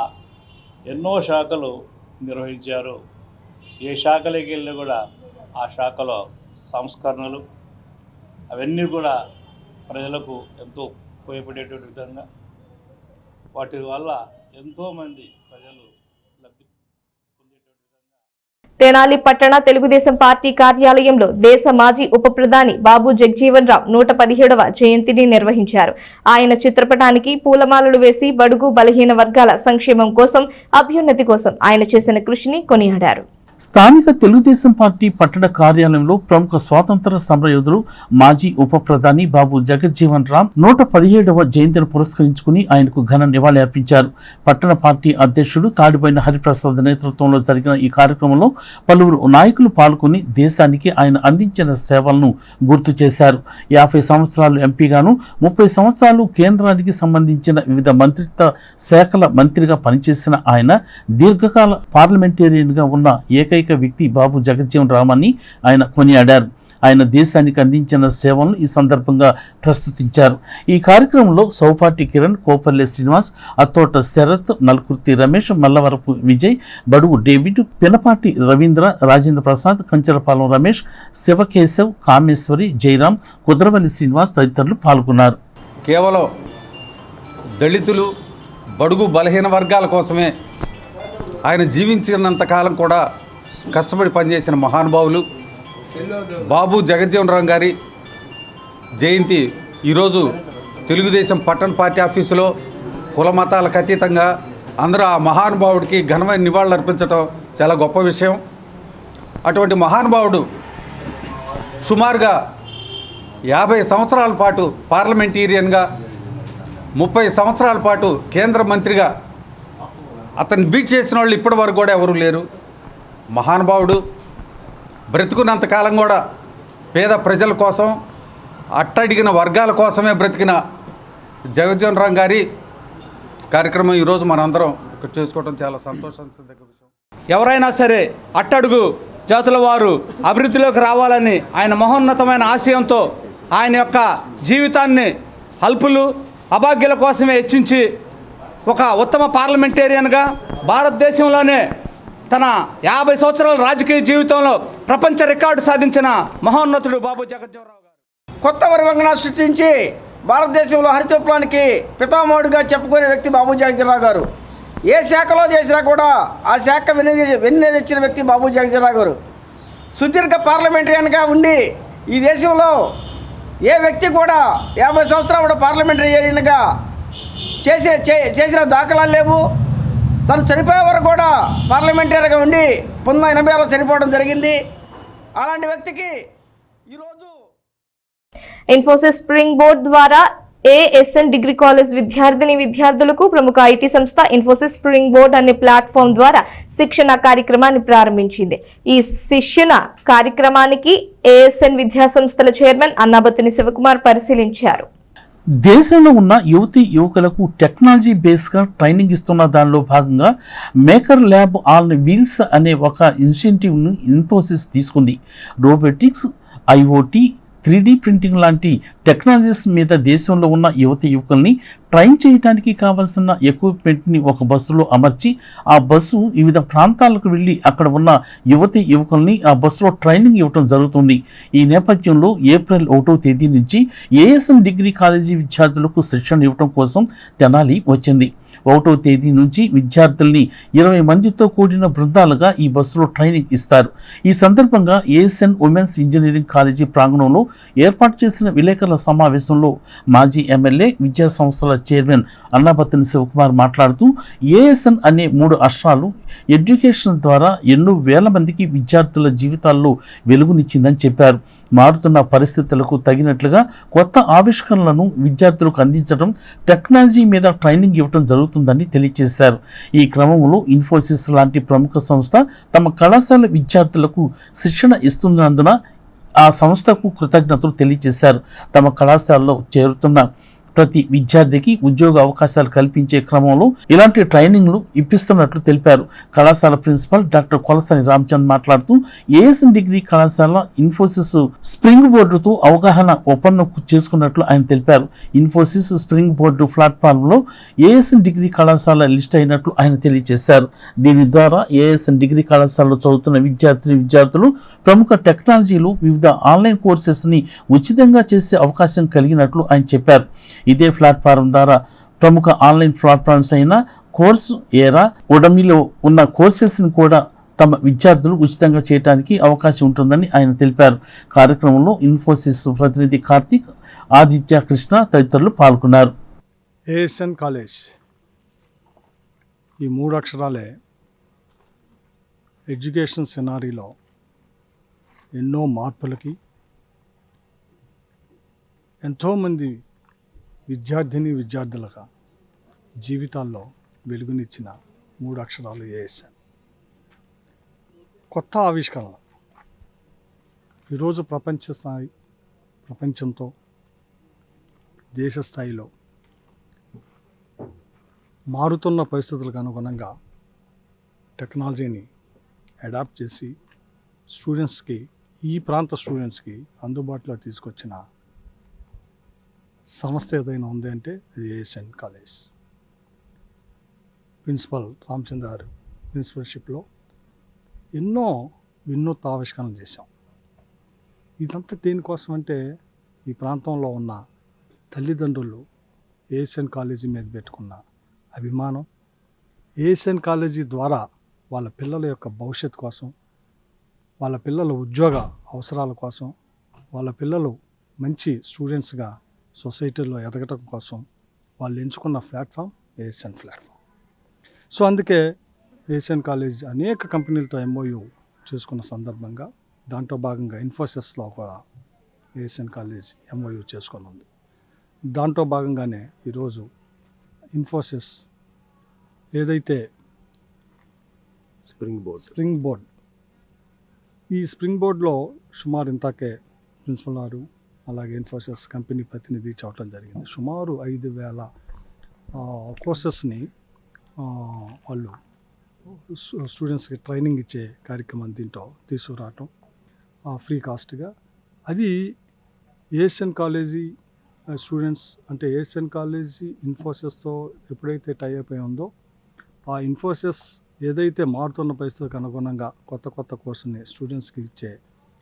ఎన్నో శాఖలు నిర్వహించారు. ఏ శాఖలోకి వెళ్ళి కూడా ఆ శాఖలో సంస్కరణలు అవన్నీ కూడా ప్రజలకు ఎంతో ఉపయోగపడేటువంటి విధంగా, వాటి వల్ల ఎంతోమంది ప్రజలు లబ్ధి పొందేటువంటి విధంగా. తెనాలి పట్టణ తెలుగుదేశం పార్టీ కార్యాలయంలో దేశ మాజీ ఉప ప్రధాని బాబు జగజీవన్ రామ్ 117వ జయంతిని నిర్వహించారు. ఆయన చిత్రపటానికి పూలమాలలు వేసి బడుగు బలహీన వర్గాల సంక్షేమం కోసం, అభ్యున్నతి కోసం ఆయన చేసిన కృషిని కొనియాడారు. స్థానిక తెలుగుదేశం పార్టీ పట్టణ కార్యాలయంలో ప్రముఖ స్వాతంత్ర సమరయోధులు మాజీ ఉప ప్రధాని బాబు జగజ్జీవన్ రామ్ 117వ జయంతిని పురస్కరించుకుని ఆయనకు ఘన నివాళి అర్పించారు. పట్టణ పార్టీ అధ్యక్షుడు తాడిపోయిన హరిప్రసాద్ నేతృత్వంలో జరిగిన ఈ కార్యక్రమంలో పలువురు నాయకులు పాల్గొని దేశానికి ఆయన అందించిన సేవలను గుర్తు చేశారు. 50 సంవత్సరాలు ఎంపీగాను, 30 సంవత్సరాలు కేంద్రానికి సంబంధించిన వివిధ మంత్రిత్వ శాఖల మంత్రిగా పనిచేసిన ఆయన దీర్ఘకాల పార్లమెంటేరియన్గా ఉన్న ఏకైక వ్యక్తి బాబు జగజ్జీవన్ రామ్ అని ఆయన కొనియాడారు. ఆయన దేశానికి అందించిన సేవలను ఈ సందర్భంగా ప్రస్తుతించారు. ఈ కార్యక్రమంలో సౌపాటి కిరణ్, కోపల్లె శ్రీనివాస్, అత్తోట శరత్, నల్కుర్తి రమేష్, మల్లవరపు విజయ్, బడుగు డేవిడ్, పినపాటి రవీంద్ర, రాజేంద్ర ప్రసాద్, కంచరపాలెం రమేష్, శివకేశవ్, కామేశ్వరి, జయరాం, కుద్రవల్లి శ్రీనివాస్ తదితరులు పాల్గొన్నారు. కేవలం దళితులు, బడుగు బలహీన వర్గాల కోసమే ఆయన జీవించినంతకాలం కూడా కష్టపడి పనిచేసిన మహానుభావులు బాబు జగజ్జీవన్ రామ్ గారి జయంతి ఈరోజు తెలుగుదేశం పట్టణ పార్టీ ఆఫీసులో కుల మతాలకు అతీతంగా అందరూ ఆ మహానుభావుడికి ఘనమైన నివాళులు అర్పించడం చాలా గొప్ప విషయం. అటువంటి మహానుభావుడు సుమారుగా 50 సంవత్సరాల పాటు పార్లమెంటేరియన్గా, 30 సంవత్సరాల పాటు కేంద్ర మంత్రిగా అతన్ని బీట్ చేసిన వాళ్ళు ఇప్పటి వరకు కూడా ఎవరూ లేరు. మహానుభావుడు బ్రతుకున్నంతకాలం కూడా పేద ప్రజల కోసం, అట్టడిగిన వర్గాల కోసమే బ్రతికిన జగజ్జీవన్ రామ్ గారి కార్యక్రమం ఈరోజు మనందరం ఇక్కడ చేసుకోవడం చాలా సంతోషించదగ్గ విషయం. ఎవరైనా సరే అట్టడుగు జాతుల వారు అభివృద్ధిలోకి రావాలని ఆయన మహోన్నతమైన ఆశయంతో ఆయన యొక్క జీవితాన్ని అల్పులు, అభాగ్యుల కోసమే హెచ్చించి ఒక ఉత్తమ పార్లమెంటేరియన్గా భారతదేశంలోనే తన 50 సంవత్సరాల రాజకీయ జీవితంలో ప్రపంచ రికార్డు సాధించిన మహోన్నతుడు బాబు జగజ్జీవన్ రామ్ గారు కొత్త వరవంగన సృష్టించి భారతదేశంలో హరిత విప్లవానికి పితామహుడిగా చెప్పుకునే వ్యక్తి బాబు జగజ్జీవన్ రామ్ గారు. ఏ శాఖలో చేసినా కూడా ఆ శాఖ వెన్నెదిచ్చిన వ్యక్తి బాబు జగజ్జీవన్ రామ్ గారు. సుదీర్ఘ పార్లమెంటేరియన్గా ఉండి ఈ దేశంలో ఏ వ్యక్తి కూడా 50 సంవత్సరాలు పార్లమెంటేరియన్గా చేసిన దాఖలాలు లేవు. తను చనిపోయే వరకు కూడా పార్లమెంటరీగా ఉండి 1986లో చనిపోవడం జరిగింది. అలాంటి వ్యక్తికి ఈరోజు ఇన్ఫోసిస్ స్ప్రింగ్ బోర్డ్ ద్వారా ఏఎస్ఎన్ డిగ్రీ కాలేజ్ విద్యార్థులకు ప్రముఖ ఐటీ సంస్థ ఇన్ఫోసిస్ స్ప్రింగ్ బోర్డ్ అనే ప్లాట్ఫామ్ ద్వారా శిక్షణ కార్యక్రమాన్ని ప్రారంభించింది. ఈ శిక్షణ కార్యక్రమానికి ఏఎస్ఎన్ విద్యా సంస్థల చైర్మన్ అన్నాబత్తుని శివకుమార్ పరిశీలించారు. దేశంలో ఉన్న యువకులకు టెక్నాలజీ బేస్గా ట్రైనింగ్ ఇస్తున్న దానిలో భాగంగా మేకర్ ల్యాబ్ ఆన్ వీల్స్ అనే ఒక ఇనిషియేటివ్ను ఇన్ఫోసిస్ తీసుకుంది. రోబోటిక్స్, ఐఓటీ, 3D ప్రింటింగ్ లాంటి టెక్నాలజీస్ మీద దేశంలో ఉన్న యువకుల్ని ట్రైన్ చేయడానికి కావాల్సిన ఎక్విప్మెంట్ని ఒక బస్సులో అమర్చి ఆ బస్సు వివిధ ప్రాంతాలకు వెళ్ళి అక్కడ ఉన్న యువకుల్ని ఆ బస్సులో ట్రైనింగ్ ఇవ్వడం జరుగుతుంది. ఈ నేపథ్యంలో ఏప్రిల్ 1వ తేదీ నుంచి ఏఎస్ఎన్ డిగ్రీ కాలేజీ విద్యార్థులకు శిక్షణ ఇవ్వడం కోసం తెనాలి వచ్చింది. 1వ తేదీ నుంచి విద్యార్థుల్ని 20 మందితో కూడిన బృందాలుగా ఈ బస్సులో ట్రైనింగ్ ఇస్తారు. ఈ సందర్భంగా ఏఎస్ఎన్ ఉమెన్స్ ఇంజనీరింగ్ కాలేజీ ప్రాంగణంలో ఏర్పాటు చేసిన విలేకరుల సమావేశంలో మాజీ ఎమ్మెల్యే, విద్యా సంస్థల చైర్మన్ అన్నాబత్తుని శివకుమార్ మాట్లాడుతూ ఏఎస్ఎన్ అనే 3 అక్షరాలు ఎడ్యుకేషన్ ద్వారా ఎన్నో వేల మందికి విద్యార్థుల జీవితాల్లో వెలుగునిచ్చిందని చెప్పారు. మారుతున్న పరిస్థితులకు తగినట్లుగా కొత్త ఆవిష్కరణలను విద్యార్థులకు అందించడం, టెక్నాలజీ మీద ట్రైనింగ్ ఇవ్వడం జరుగుతుందని తెలియజేశారు. ఈ క్రమంలో ఇన్ఫోసిస్ లాంటి ప్రముఖ సంస్థ తమ కళాశాల విద్యార్థులకు శిక్షణ ఇస్తున్నందున ఆ సంస్థకు కృతజ్ఞతలు తెలియజేశారు. తమ కళాశాలలో చేరుతున్న ప్రతి విద్యార్థికి ఉద్యోగ అవకాశాలు కల్పించే క్రమంలో ఇలాంటి ట్రైనింగ్లు ఇప్పిస్తున్నట్లు తెలిపారు. కళాశాల ప్రిన్సిపల్ డాక్టర్ కొలసాని రామచంద్ మాట్లాడుతూ ఏఎస్ఎన్ డిగ్రీ కళాశాల ఇన్ఫోసిస్ స్ప్రింగ్ బోర్డుతో అవగాహన ఒప్పందం చేసుకున్నట్లు ఆయన తెలిపారు. ఇన్ఫోసిస్ స్ప్రింగ్ బోర్డు ప్లాట్ఫామ్లో ఏఎస్ఎన్ డిగ్రీ కళాశాల లిస్ట్ అయినట్లు ఆయన తెలియజేశారు. దీని ద్వారా ఏఎస్ఎన్ డిగ్రీ కళాశాలలో చదువుతున్న విద్యార్థులు ప్రముఖ టెక్నాలజీలు, వివిధ ఆన్లైన్ కోర్సెస్ని ఉచితంగా చేసే అవకాశం కలిగినట్లు ఆయన చెప్పారు. ఇదే ప్లాట్ఫారం ద్వారా ప్రముఖ ఆన్లైన్ ప్లాట్ఫామ్స్ అయిన కోర్సు ఏరా, ఉడమిలో ఉన్న కోర్సెస్ని కూడా తమ విద్యార్థులు ఉచితంగా చేయడానికి అవకాశం ఉంటుందని ఆయన తెలిపారు. కార్యక్రమంలో ఇన్ఫోసిస్ ప్రతినిధి కార్తిక్, ఆదిత్య కృష్ణ తదితరులు పాల్గొన్నారు. ఏఎస్ఎన్ కాలేజ్ ఈ 3 అక్షరాలే ఎడ్యుకేషన్ సినారీలో ఎన్నో మార్పులకి, ఎంతోమంది విద్యార్థుల జీవితాల్లో వెలుగునిచ్చిన 3 అక్షరాలు ఏఎస్ఎన్. కొత్త ఆవిష్కరణ ఈరోజు ప్రపంచంతో దేశ స్థాయిలో మారుతున్న పరిస్థితులకు అనుగుణంగా టెక్నాలజీని అడాప్ట్ చేసి ఈ ప్రాంత స్టూడెంట్స్కి అందుబాటులో తీసుకొచ్చిన సంస్థ ఏదైనా ఉంది అంటే అది ఏఎస్ఎన్ కాలేజ్. ప్రిన్సిపల్ రామచంద్ర గారు ప్రిన్సిపల్షిప్లో ఎన్నో వినూత్న ఆవిష్కరణలు చేశాం. ఇదంతా దేనికోసం అంటే ఈ ప్రాంతంలో ఉన్న తల్లిదండ్రులు ఏఎస్ఎన్ కాలేజీ మీద పెట్టుకున్న అభిమానం, ఏఎస్ఎన్ కాలేజీ ద్వారా వాళ్ళ పిల్లల యొక్క భవిష్యత్తు కోసం, వాళ్ళ పిల్లల ఉద్యోగ అవసరాల కోసం, వాళ్ళ పిల్లలు మంచి స్టూడెంట్స్గా సొసైటీలో ఎదగటం కోసం వాళ్ళు ఎంచుకున్న ప్లాట్ఫామ్ ఏఎస్ఎన్ ప్లాట్ఫామ్. సో అందుకే ఏఎస్ఎన్ కాలేజ్ అనేక కంపెనీలతో ఎంఓయూ చేసుకున్న సందర్భంగా దాంట్లో భాగంగా ఇన్ఫోసిస్లో కూడా ఏఎస్ఎన్ కాలేజ్ ఎంఓయూ చేసుకొని ఉంది. దాంట్లో భాగంగానే ఈరోజు ఇన్ఫోసిస్ ఏదైతే స్ప్రింగ్ బోర్డ్ ఈ స్ప్రింగ్ బోర్డ్లో సుమారు ఇంతాకే ప్రిన్సిపల్ గారు అలాగే ఇన్ఫోసిస్ కంపెనీ ప్రతినిధి చూడటం జరిగింది. సుమారు 5,000 కోర్సెస్ని వాళ్ళు స్టూడెంట్స్కి ట్రైనింగ్ ఇచ్చే కార్యక్రమం దీంట్లో తీసుకురావటం ఫ్రీ కాస్ట్గా. అది ఏఎస్ఎన్ కాలేజీ స్టూడెంట్స్ అంటే ఏఎస్ఎన్ కాలేజీ ఇన్ఫోసిస్తో ఎప్పుడైతే టైఅప్ అయి ఉందో ఆ ఇన్ఫోసిస్ ఏదైతే మారుతున్న పరిస్థితులకు అనుగుణంగా కొత్త కోర్సుని స్టూడెంట్స్కి ఇచ్చే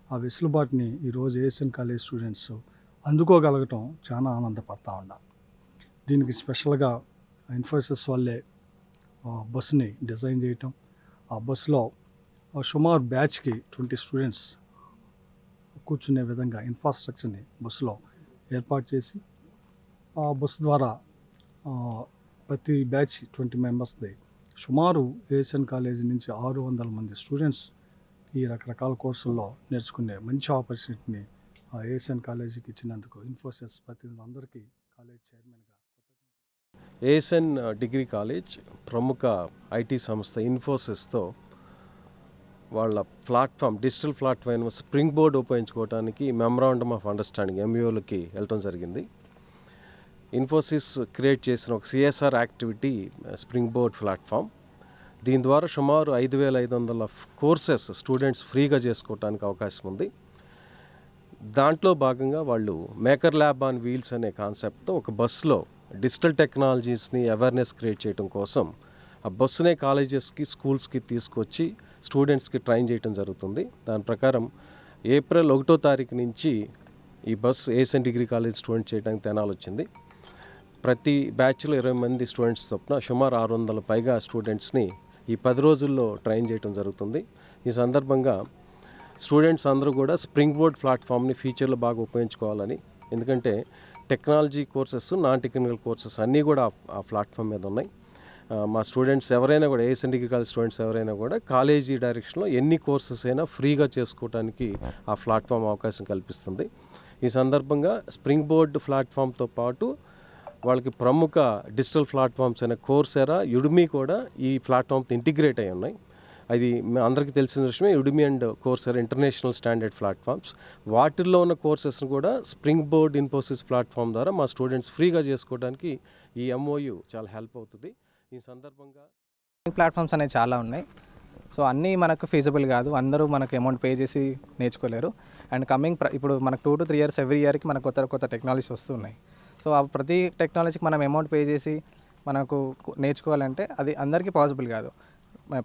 ఆ వెసులుబాటుని ఈరోజు ఏఎస్ఎన్ కాలేజ్ స్టూడెంట్స్ అందుకోగలగటం చాలా ఆనందపడతా ఉన్నాం. దీనికి స్పెషల్గా ఇన్ఫోసిస్ వాళ్ళే బస్సుని డిజైన్ చేయటం, ఆ బస్సులో సుమారు బ్యాచ్కి 20 స్టూడెంట్స్ కూర్చునే విధంగా ఇన్ఫ్రాస్ట్రక్చర్ని బస్సులో ఏర్పాటు చేసి ఆ బస్సు ద్వారా ప్రతి బ్యాచ్ 20 మెంబర్స్ది సుమారు ఏఎస్ఎన్ కాలేజీ నుంచి 600 మంది స్టూడెంట్స్ ఈ రకరకాల కోర్సుల్లో నేర్చుకునే మంచి ఆపర్చునిటీని ఏఎస్ఎన్ కాలేజీకి ఇచ్చినందుకు ఇన్ఫోసిస్ ప్రతినిధులందరికీ కాలేజ్ చైర్మన్గా ఏఎస్ఎన్ డిగ్రీ కాలేజ్ ప్రముఖ ఐటీ సంస్థ ఇన్ఫోసిస్తో వాళ్ళ డిజిటల్ ప్లాట్ఫామ్ అయిన స్ప్రింగ్ బోర్డ్ ఉపయోగించుకోవడానికి మెమరాండమ్ ఆఫ్ అండర్స్టాండింగ్ MOUలకి వెళ్ళడం జరిగింది. ఇన్ఫోసిస్ క్రియేట్ చేసిన ఒక CSR activity spring board platform. దీని ద్వారా సుమారు 5,500 కోర్సెస్ స్టూడెంట్స్ ఫ్రీగా చేసుకోవడానికి అవకాశం ఉంది. దాంట్లో భాగంగా వాళ్ళు మేకర్ ల్యాబ్ ఆన్ వీల్స్ అనే కాన్సెప్ట్తో ఒక బస్సులో డిజిటల్ టెక్నాలజీస్ని అవేర్నెస్ క్రియేట్ చేయడం కోసం ఆ బస్సునే కాలేజెస్కి స్కూల్స్కి తీసుకొచ్చి స్టూడెంట్స్కి ట్రైన్ చేయడం జరుగుతుంది. దాని ప్రకారం ఏప్రిల్ 1వ తారీఖు నుంచి ఈ bus ASN degree college student చేయడానికి తెనాలి వచ్చింది. ప్రతి బ్యాచ్లో 20 మంది స్టూడెంట్స్ చొప్పున సుమారు 600 పైగా స్టూడెంట్స్ని ఈ 10 రోజుల్లో ట్రైన్ చేయడం జరుగుతుంది. ఈ సందర్భంగా స్టూడెంట్స్ అందరూ కూడా స్ప్రింగ్ బోర్డ్ ప్లాట్ఫామ్ని ఫ్యూచర్లో బాగా ఉపయోగించుకోవాలని, ఎందుకంటే technology courses, non technical courses అన్నీ కూడా ఆ ప్లాట్ఫామ్ మీద ఉన్నాయి. మా స్టూడెంట్స్ ఎవరైనా కూడా ఏఎస్ఎన్ డిగ్రీ కాలేజ్ స్టూడెంట్స్ ఎవరైనా కూడా కాలేజీ డైరెక్షన్లో ఎన్ని కోర్సెస్ అయినా ఫ్రీగా చేసుకోవడానికి ఆ ప్లాట్ఫామ్ అవకాశం కల్పిస్తుంది. ఈ సందర్భంగా స్ప్రింగ్ బోర్డ్ ప్లాట్ఫామ్తో పాటు వాళ్ళకి ప్రముఖ డిజిటల్ ప్లాట్ఫామ్స్ అయిన కోర్సెరా, యుడిమి కూడా ఈ ప్లాట్ఫామ్తో ఇంటిగ్రేట్ అయి ఉన్నాయి. అది అందరికీ తెలిసిన విషయమే. యుడిమి and Coursera international standard platforms. వాటిల్లో ఉన్న కోర్సెస్ను కూడా స్ప్రింగ్ బోర్డ్ ఇన్ఫోసిస్ ప్లాట్ఫామ్ ద్వారా మా స్టూడెంట్స్ ఫ్రీగా చేసుకోవడానికి ఈ MOU చాలా హెల్ప్ అవుతుంది. ఈ సందర్భంగా ప్లాట్ఫామ్స్ అనేవి చాలా ఉన్నాయి. సో అన్నీ మనకు ఫీజిబుల్ కాదు, అందరూ మనకు అమౌంట్ పే చేసి నేర్చుకోలేరు. అండ్ ఇప్పుడు మనకు 2 to 3 years ఎవ్రీ ఇయర్కి మనకు కొత్త టెక్నాలజీస్ వస్తున్నాయి. సో ఆ ప్రతి టెక్నాలజీకి మనం అమౌంట్ పే చేసి మనకు నేర్చుకోవాలంటే అది అందరికీ పాసిబుల్ కాదు.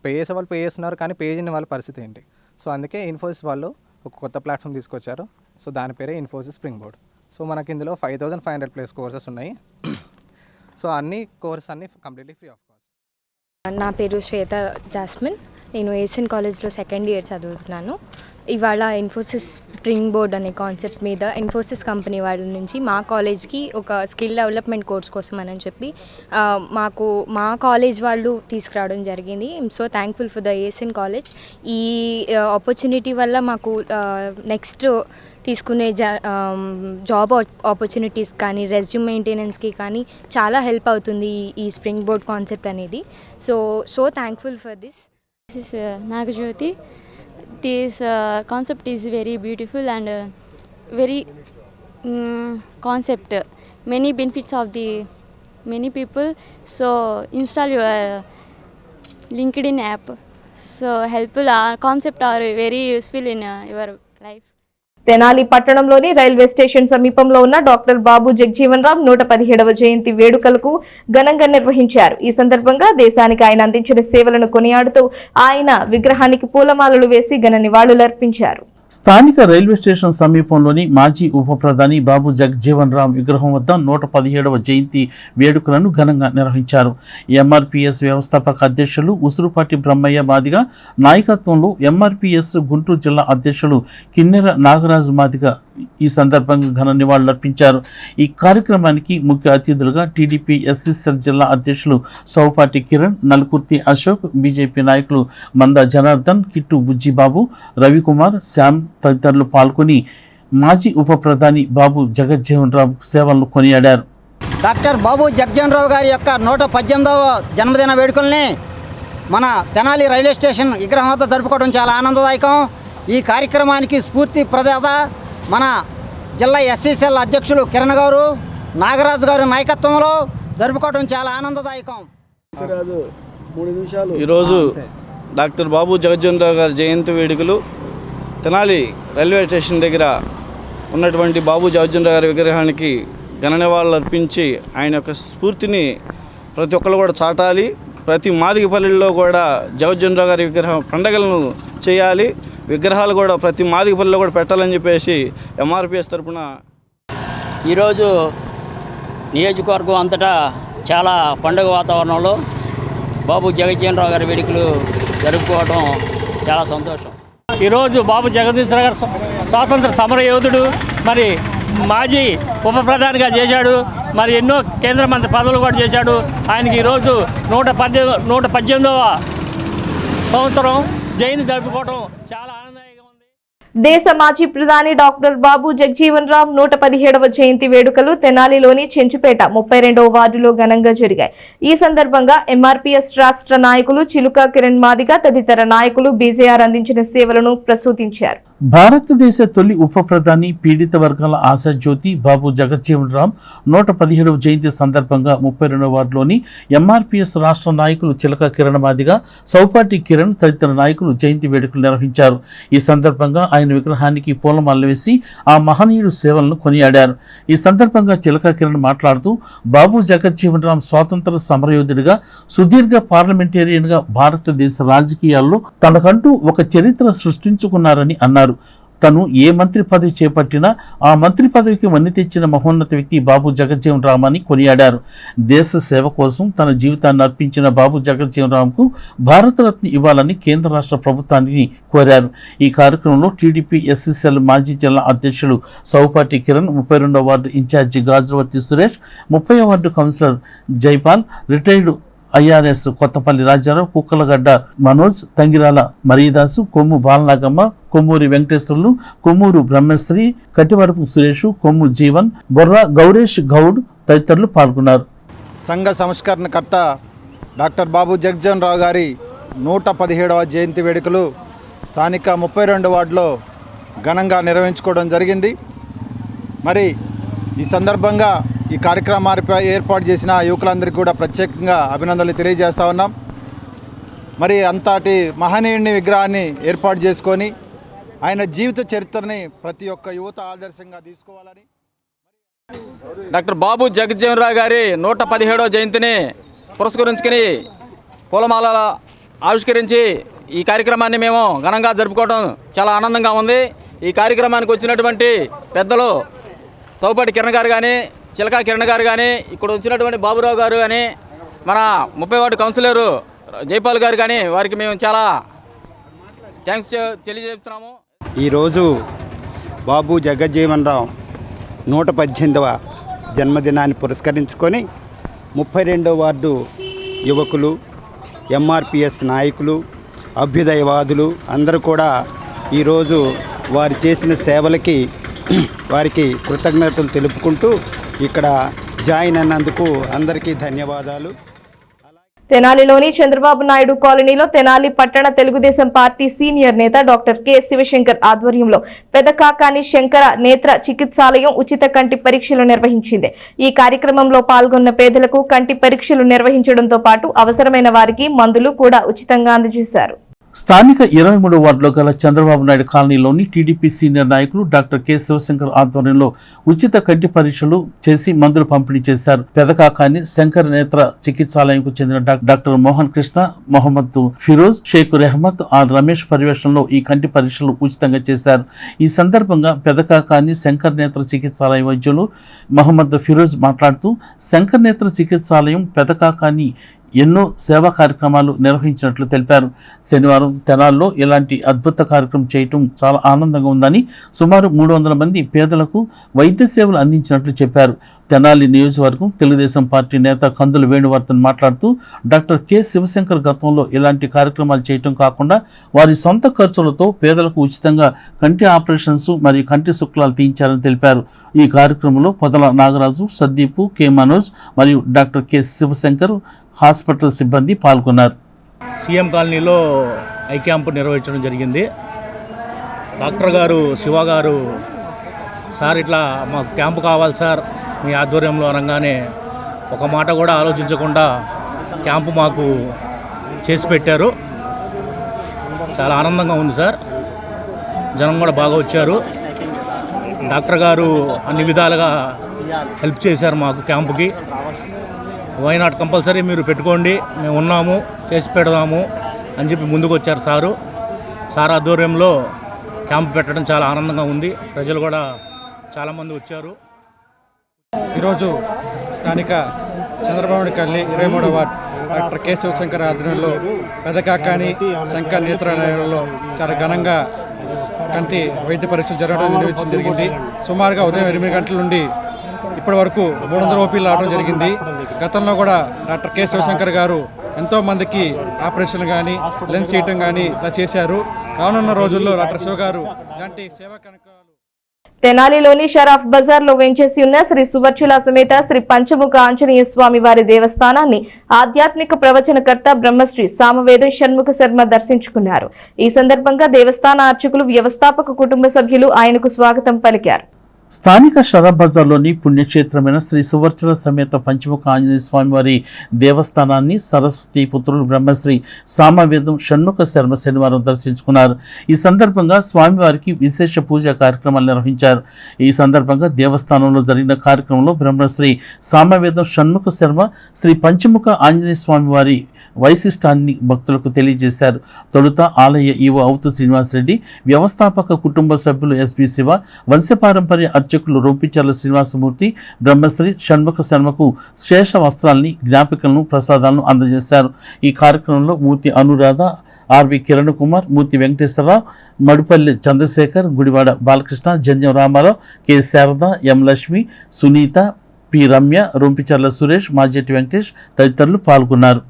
పే చేసే వాళ్ళు పే చేస్తున్నారు, కానీ పే చేయని వాళ్ళ పరిస్థితి ఏంటి? సో అందుకే ఇన్ఫోసిస్ వాళ్ళు ఒక కొత్త ప్లాట్ఫామ్ తీసుకొచ్చారు. సో దాని పేరే ఇన్ఫోసిస్ స్ప్రింగ్ బోర్డ్. సో మనకి ఇందులో 5,500+ కోర్సెస్ ఉన్నాయి. సో అన్ని కోర్సెస్ అన్నీ కంప్లీట్లీ ఫ్రీ ఆఫ్ కాస్ట్. నా పేరు శ్వేత జాస్మిన్. నేను ఏఎస్ఎన్ కాలేజ్లో 2nd year చదువుతున్నాను. ఇవాళ ఇన్ఫోసిస్ స్ప్రింగ్ బోర్డ్ అనే కాన్సెప్ట్ మీద ఇన్ఫోసిస్ కంపెనీ వాళ్ళ నుంచి మా కాలేజ్కి ఒక స్కిల్ డెవలప్మెంట్ కోర్స్ కోసం అని చెప్పి మా కాలేజ్ వాళ్ళు తీసుకురావడం జరిగింది. I'm so thankful for the ASN college. ఈ ఆపర్చునిటీ వల్ల మాకు నెక్స్ట్ తీసుకునే జాబ్ ఆపర్చునిటీస్ కానీ, రెజ్యూమ్ మెయింటెనెన్స్కి కానీ చాలా హెల్ప్ అవుతుంది ఈ స్ప్రింగ్ బోర్డ్ కాన్సెప్ట్ అనేది. So thankful for this. This is Nagajyoti. This concept is very beautiful and very concept. Many benefits of the many people. So install your LinkedIn app. So helpful. Concept are very useful in your life. Tenali పట్టణంలోని railway station సమీపంలో ఉన్న doctor బాబు జగజీవన్ రామ్ 117వ జయంతి వేడుకలకు ఘనంగా నిర్వహించారు. ఈ సందర్భంగా దేశానికి ఆయన అందించిన సేవలను కొనియాడుతూ ఆయన విగ్రహానికి పూలమాలలు వేసి ఘన నివాళులర్పించారు. స్థానిక రైల్వే స్టేషన్ సమీపంలోని మాజీ ఉప ప్రధాని బాబు జగజీవన్ రామ్ విగ్రహం వద్ద 117వ జయంతి వేడుకలను ఘనంగా నిర్వహించారు. MRPS వ్యవస్థాపక అధ్యక్షులు ఉసురుపాటి బ్రహ్మయ్య మాదిగ నాయకత్వంలో MRPS గుంటూరు జిల్లా అధ్యక్షులు కిన్నెర నాగరాజు మాదిగ ఈ సందర్భంగా ఘన నివాళులర్పించారు. ఈ కార్యక్రమానికి ముఖ్య అతిథులుగా టీడీపీ SCCL జిల్లా అధ్యక్షులు సౌపాటి కిరణ్, నలుకుర్తి అశోక్, బీజేపీ నాయకులు మంద జనార్దన్, కిట్టు బుజ్జిబాబు, రవికుమార్, శ్యామ్ తదితరులు పాల్గొని మాజీ ఉప ప్రధాని బాబు జగజ్జీవన్ రామ్ సేవలను కొనియాడారు. డాక్టర్ బాబు జగజ్జీవన్ రావు గారి యొక్క 118వ జన్మదిన వేడుకల్ని మన తెనాలి రైల్వే స్టేషన్ విగ్రహం వద్ద జరుపుకోవడం చాలా ఆనందదాయకం. ఈ కార్యక్రమానికి స్ఫూర్తి ప్రదాత మన జిల్లా SCCL అధ్యక్షులు కిరణ్ గారు, నాగరాజు గారు నాయకత్వంలో జరుపుకోవడం చాలా ఆనందదాయకం. ఈరోజు డాక్టర్ బాబు జగజ్జీవన్ రావు గారి జయంతి వేడుకలు తెనాలి రైల్వే స్టేషన్ దగ్గర ఉన్నటువంటి బాబు జగజ్జీవన్ రావు గారి విగ్రహానికి ఘన నివాళులు అర్పించి ఆయన యొక్క స్ఫూర్తిని ప్రతి ఒక్కరు కూడా చాటాలి. ప్రతి మాదిగపల్లిలో కూడా జగజ్జీవన్ రావు గారి విగ్రహం పండగలను చేయాలి. విగ్రహాలు కూడా ప్రతి మాదిగపల్లిలో కూడా పెట్టాలని చెప్పేసి MRPS తరఫున ఈరోజు నియోజకవర్గం అంతటా చాలా పండుగ వాతావరణంలో బాబు జగజ్జీవన్ రావు గారి వేడుకలు జరుపుకోవడం చాలా సంతోషం. ఈరోజు బాబు జగదీశ్వర గారు స్వాతంత్ర సమర యోధుడు, మరి మాజీ ఉప ప్రధానిగా చేశాడు. మరి ఎన్నో కేంద్ర మంత్రి పదవులు కూడా చేశాడు. ఆయనకి ఈరోజు 118వ సంవత్సరం జయంతి జరుపుకోవడం చాలా ఆనందంగా ఉంది. దేశ మాజీ ప్రధాని డాక్టర్ బాబు జగజీవన్ రామ్ 117వ జయంతి వేడుకలు తెనాలిలోని చెంచుపేట 32వ వార్డులో ఘనంగా జరిగాయి. ఈ సందర్భంగా ఎంఆర్పీఎస్ రాష్ట్ర నాయకులు చిలుక కిరణ్ మాదిగ తదితర నాయకులు బీజేఆర్ అందించిన సేవలను ప్రస్తుతించారు. భారతదేశ తొలి ఉప ప్రధాని పీడిత వర్గాల ఆశాజ్యోతి బాబు జగజ్జీవన్ రామ్ 117వ జయంతి సందర్భంగా 32వ వార్డులోని ఎంఆర్పీఎస్ రాష్ట్ర నాయకులు చిలక కిరణ్ మాదిగ, సౌపాటి కిరణ్ తదితర నాయకులు జయంతి వేడుకలు నిర్వహించారు. ఈ సందర్భంగా ఆయన విగ్రహానికి పూలమాలలు వేసి ఆ మహనీయుడు సేవలను కొనియాడారు. ఈ సందర్భంగా చిలక కిరణ్ మాట్లాడుతూ బాబు జగజ్జీవన్ రామ్ స్వాతంత్ర సమరయోధుడిగా, సుదీర్ఘ పార్లమెంటేరియన్గా భారతదేశ రాజకీయాల్లో తనకంటూ ఒక చరిత్ర సృష్టించుకున్నారని అన్నారు. తను ఏ మంత్రి పదవి చేపట్టినా ఆ మంత్రి పదవికి వన్నె తెచ్చిన మహోన్నత వ్యక్తి బాబు జగజ్జీవన్ రామ్ అని కొనియాడారు. దేశ సేవ కోసం తన జీవితాన్ని అర్పించిన బాబు జగజ్జీవన్ రామ్కు భారతరత్న ఇవ్వాలని కేంద్ర రాష్ట్ర ప్రభుత్వాన్ని కోరారు. ఈ కార్యక్రమంలో టీడీపీ ఎస్సీసీఎల్ మాజీ జిల్లా అధ్యక్షులు సౌపాటి కిరణ్, 32వ వార్డు ఇన్ఛార్జి గాజువర్తి సురేష్, 30వ ward councillor Jaipal, retired IRS Kothapalli Rajarao, Kukkalagadda Manoj, Tangirala Maridasu, Kommu Balanagamma, Kommuri Venkateswarlu, Kommuru Brahmasri, Kattivarapu Suresh, Kommu Jeevan, Borra Gouresh Goud తదితరులు పాల్గొన్నారు. సంఘ సంస్కరణకర్త డాక్టర్ బాబు జగజ్జీవన్ రావు గారి 117వ జయంతి వేడుకలు స్థానిక 32వ వార్డులో ఘనంగా నిర్వహించుకోవడం జరిగింది. మరి ఈ సందర్భంగా ఈ కార్యక్రమాన్ని ఏర్పాటు చేసిన యువకులందరికీ కూడా ప్రత్యేకంగా అభినందనలు తెలియజేస్తా ఉన్నాం. మరి అంతటి మహనీయుని విగ్రహాన్ని ఏర్పాటు చేసుకొని ఆయన జీవిత చరిత్రని ప్రతి ఒక్క యువత ఆదర్శంగా తీసుకోవాలని డాక్టర్ బాబు జగజ్జీవన్ రావు గారి 117వ జయంతిని పురస్కరించుకుని పూలమాల ఆవిష్కరించి ఈ కార్యక్రమాన్ని మేము ఘనంగా జరుపుకోవడం చాలా ఆనందంగా ఉంది. ఈ కార్యక్రమానికి వచ్చినటువంటి పెద్దలు సౌపాటి కిరణ్ గారు కానీ, చిలకా కిరణ్ గారు కానీ, ఇక్కడ వచ్చినటువంటి బాబురావు గారు కానీ, మన 30వ వార్డు కౌన్సిలరు జైపాల్ గారు కానీ, వారికి మేము చాలా థ్యాంక్స్ తెలియజేస్తున్నాము. ఈరోజు బాబు జగజ్జీవన్ రావు 118వ జన్మదినాన్ని పురస్కరించుకొని 32వ వార్డు యువకులు, ఎంఆర్పిఎస్ నాయకులు, అభ్యుదయవాదులు అందరూ కూడా ఈరోజు వారు చేసిన సేవలకి వారికి కృతజ్ఞతలు తెలుపుకుంటూ ఇక్కడ జాయిన్ అన్నందుకు అందరికీ ధన్యవాదాలు. తెనాలిలోని చంద్రబాబు నాయుడు కాలనీలో తెనాలి పట్టణ తెలుగుదేశం పార్టీ సీనియర్ నేత డాక్టర్ కె శివశంకర్ ఆధ్వర్యంలో పెదకాకాని శంకర నేత్ర చికిత్సాలయం ఉచిత కంటి పరీక్షలు నిర్వహించింది. ఈ కార్యక్రమంలో పాల్గొన్న పేదలకు కంటి పరీక్షలు నిర్వహించడంతో పాటు అవసరమైన వారికి మందులు కూడా ఉచితంగా అందజేశారు. స్థానిక 23వ వార్డులో గల చంద్రబాబు నాయుడు కాలనీలోని టీడీపీ సీనియర్ నాయకులు డాక్టర్ కె శివశంకర్ ఆధ్వర్యంలో ఉచిత కంటి పరీక్షలు చేసి మందులు పంపిణీ చేశారు. పెదకాకాని శంకర్ నేత్ర చికిత్సాలయంకు చెందిన డాక్టర్ మోహన్ కృష్ణ, మొహమ్మద్ ఫిరోజ్, షేక్ రెహమత్, ఆర్ రమేష్ పర్యవేక్షణలో ఈ కంటి పరీక్షలు ఉచితంగా చేశారు. ఈ సందర్భంగా పెదకాకాని శంకర్ నేత్ర చికిత్సాలయం వైద్యులు మొహమ్మద్ ఫిరోజ్ మాట్లాడుతూ శంకర్ నేత్ర చికిత్సాలయం పెదకాకాని ఎన్నో సేవా కార్యక్రమాలు నిర్వహించినట్లు తెలిపారు. శనివారం తెనాల్లో ఇలాంటి అద్భుత కార్యక్రమం చేయటం చాలా ఆనందంగా ఉందని, సుమారు 300 మంది పేదలకు వైద్య సేవలు అందించినట్లు చెప్పారు. తెనాలి నియోజకవర్గం తెలుగుదేశం పార్టీ నేత కందుల వేణువర్ధన్ మాట్లాడుతూ డాక్టర్ కె శివశంకర్ గతంలో ఇలాంటి కార్యక్రమాలు చేయటం కాకుండా వారి సొంత ఖర్చులతో పేదలకు ఉచితంగా కంటి ఆపరేషన్స్ మరియు కంటి శుక్లాలు తీయించారని తెలిపారు. ఈ కార్యక్రమంలో పొదల నాగరాజు, సద్దీపు, కె మనోజ్ మరియు డాక్టర్ కె శివశంకర్ హాస్పిటల్ సిబ్బంది పాల్గొన్నారు. సీఎం కాలనీలో ఐ క్యాంపు నిర్వహించడం జరిగింది. డాక్టర్ గారు శివ గారు, సార్ ఇట్లా మాకు క్యాంపు కావాలి సార్ మీ ఆధ్వర్యంలో అనగానే ఒక మాట కూడా ఆలోచించకుండా క్యాంపు మాకు చేసి పెట్టారు. చాలా ఆనందంగా ఉంది సార్. జనం కూడా బాగా వచ్చారు. డాక్టర్ గారు అన్ని విధాలుగా హెల్ప్ చేశారు మాకు క్యాంపుకి. వై నాట్, కంపల్సరీ మీరు పెట్టుకోండి, మేము ఉన్నాము, చేసి పెడదాము అని చెప్పి ముందుకు వచ్చారు సారు. సార్ ఆధ్వర్యంలో క్యాంపు పెట్టడం చాలా ఆనందంగా ఉంది. ప్రజలు కూడా చాలామంది వచ్చారు. ఈరోజు స్థానిక చంద్రబాబు కాలనీ 23వ వార్డు డాక్టర్ కె శివశంకర్ ఆధ్వర్యంలో పెదకాకాని శంకర్ నేత్రాలయంలో చాలా ఘనంగా కంటి వైద్య పరీక్షలు జరగడం నిర్వహించడం జరిగింది. సుమారుగా ఉదయం 8 గంటల నుండి ఇప్పటి వరకు 300 ఓపీలు రావడం జరిగింది. గతంలో కూడా డాక్టర్ కె శివశంకర్ గారు ఎంతోమందికి ఆపరేషన్ కానీ లెన్స్ చేయటం కానీ ఇలా చేశారు. రానున్న రోజుల్లో డాక్టర్ శివ గారు ఇలాంటి సేవా కార్యక్రమాలు తెనాలిలోని షరాఫ్ బజార్ లో వెంచేసి ఉన్న శ్రీ సువర్చుల సమేత శ్రీ పంచముఖ ఆంజనేయ స్వామి వారి దేవస్థానాన్ని ఆధ్యాత్మిక ప్రవచనకర్త బ్రహ్మశ్రీ సామవేదం షణ్ముఖ శర్మ దర్శించుకున్నారు. ఈ సందర్భంగా దేవస్థాన అర్చకులు, వ్యవస్థాపక కుటుంబ సభ్యులు ఆయనకు స్వాగతం పలికారు. స్థానిక షరాఫ్ బజార్లోని పుణ్యక్షేత్రమైన శ్రీ సువర్చల సమేత పంచముఖ ఆంజనేయ స్వామివారి దేవస్థానాన్ని సరస్వతి పుత్రులు బ్రహ్మశ్రీ సామవేదం షణ్ముఖ శర్మ శనివారం దర్శించుకున్నారు. ఈ సందర్భంగా స్వామివారికి విశేష పూజా కార్యక్రమాలు నిర్వహించారు. ఈ సందర్భంగా దేవస్థానంలో జరిగిన కార్యక్రమంలో బ్రహ్మశ్రీ సామవేదం షణ్ముఖ శర్మ శ్రీ పంచముఖ ఆంజనేయ స్వామివారి వైశిష్టాన్ని భక్తులకు తెలియజేశారు. తొలుత ఆలయ ఈవో అవుతు శ్రీనివాసరెడ్డి, వ్యవస్థాపక కుటుంబ సభ్యులు ఎస్పి శివ, వంశపారంపర్య అర్చకులు రొంపిచర్ల శ్రీనివాసమూర్తి బ్రహ్మశ్రీ షణ్ముఖ శర్మకు శేష వస్త్రాల్ని, జ్ఞాపికలను, ప్రసాదాలను అందజేశారు. ఈ కార్యక్రమంలో మూర్తి అనురాధ, ఆర్వి కిరణ్ కుమార్, మూర్తి వెంకటేశ్వరరావు, మడుపల్లి చంద్రశేఖర్, గుడివాడ బాలకృష్ణ, జంజం రామారావు, కె శారద, ఎం లక్ష్మి, సునీత, పి రమ్య, రొంపిచర్ల సురేష్, మాజెట్టి వెంకటేష్ తదితరులు పాల్గొన్నారు.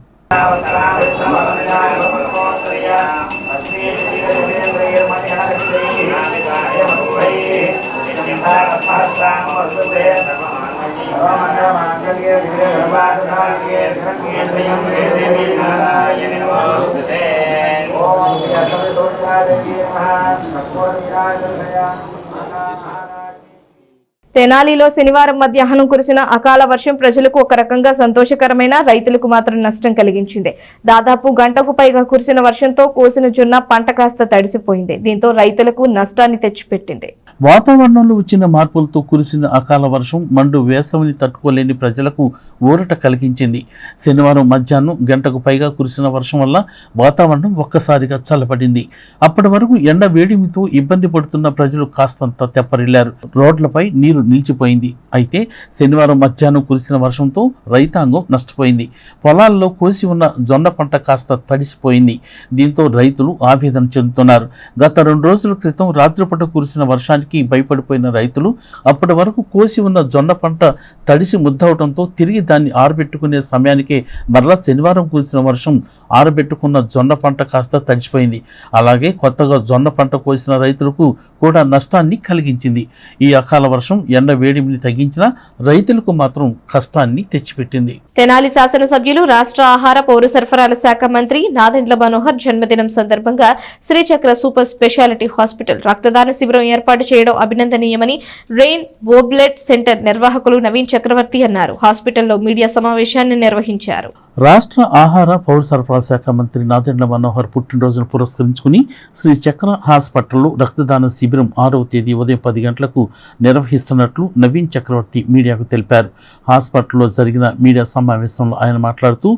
తెనాలిలో శనివారం మధ్యాహ్నం కురిసిన అకాల వర్షం ప్రజలకు ఒక రకంగా సంతోషకరమైన, రైతులకు మాత్రం నష్టం కలిగించింది. దాదాపు గంటకు పైగా కురిసిన వర్షంతో కోసిన జొన్న పంట కాస్త తడిసిపోయింది. దీంతో రైతులకు నష్టాన్ని తెచ్చిపెట్టింది. వాతావరణంలో వచ్చిన మార్పులతో కురిసిన అకాల వర్షం మండు వేసవిని తట్టుకోలేని ప్రజలకు ఊరట కలిగించింది. శనివారం మధ్యాహ్నం గంటకు పైగా కురిసిన వర్షం వల్ల వాతావరణం ఒక్కసారిగా చల్లబడింది. అప్పటి వరకు ఎండ వేడిమితో ఇబ్బంది పడుతున్న ప్రజలు కాస్తంత తెప్పరిల్లారు. రోడ్లపై నీరు నిలిచిపోయింది. అయితే శనివారం మధ్యాహ్నం కురిసిన వర్షంతో రైతాంగం నష్టపోయింది. పొలాల్లో కోసి ఉన్న జొన్న పంట కాస్త తడిసిపోయింది. దీంతో రైతులు ఆవేదన చెందుతున్నారు. గత 2 రోజుల క్రితం రాత్రిపూట కురిసిన వర్షానికి భయపడిపోయిన రైతులు అప్పటి వరకు కోసి ఉన్న జొన్న పంట తడిసి ముద్దవడంతో తిరిగి దాన్ని ఆరబెట్టుకునే సమయానికే మరలా శనివారం కురిసిన వర్షం ఆరబెట్టుకున్న జొన్న పంట కాస్త తడిసిపోయింది. అలాగే కొత్తగా జొన్న పంట కోసిన రైతులకు కూడా నష్టాన్ని కలిగించింది. ఈ అకాల వర్షం ఎండ వేడిమిని తగ్గించిన రైతులకు మాత్రం కష్టాన్ని తెచ్చిపెట్టింది. తెనాలి శాసనసభ్యులు, రాష్ట్ర ఆహార పౌర సరఫరాల శాఖ మంత్రి నాదెండ్ల మనోహర్ జన్మదినం సందర్భంగా శ్రీచక్ర సూపర్ స్పెషాలిటీ హాస్పిటల్ రక్తదాన శిబిరం ఏర్పాటు చేయడం అభినందనీయమని రెయిన్ బోబ్లెట్ సెంటర్ నిర్వాహకులు నవీన్ చక్రవర్తి అన్నారు. హాస్పిటల్లో మీడియా సమావేశాన్ని నిర్వహించారు. రాష్ట్ర ఆహార పౌర సరఫరాల శాఖ మంత్రి నాదెండ్ల మనోహర్ పుట్టినరోజును పురస్కరించుకుని శ్రీ చక్ర హాస్పిటల్లో రక్తదాన శిబిరం 6వ తేదీ ఉదయం 10 గంటలకు నిర్వహిస్తున్నట్లు నవీన్ చక్రవర్తి మీడియాకు తెలిపారు. హాస్పిటల్లో జరిగిన మీడియా సమావేశంలో ఆయన మాట్లాడుతూ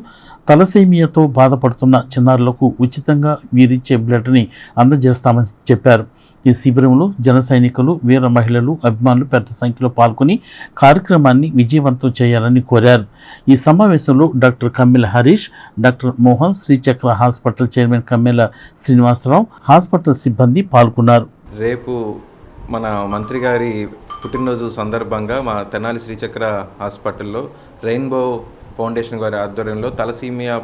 తలసేమియాతో బాధపడుతున్న చిన్నారులకు ఉచితంగా వీరిచ్చే బ్లడ్ని అందజేస్తామని చెప్పారు. ఈ శిబిరంలో జన సైనికులు, వీర మహిళలు, అభిమానులు పెద్ద సంఖ్యలో పాల్గొని కార్యక్రమాన్ని విజయవంతం చేయాలని కోరారు. ఈ సమావేశంలో doctor Kammela Harish, doctor Mohan, Srichakra hospital chairman Kammela Srinivasarao, hospital సిబ్బంది పాల్గొన్నారు. రేపు మన మంత్రి గారి పుట్టినరోజు సందర్భంగా మా తెనాలి శ్రీచక్ర హాస్పిటల్లో రెయిన్బో ఫౌండేషన్ గారి ఆధ్వర్యంలో తలసీమియా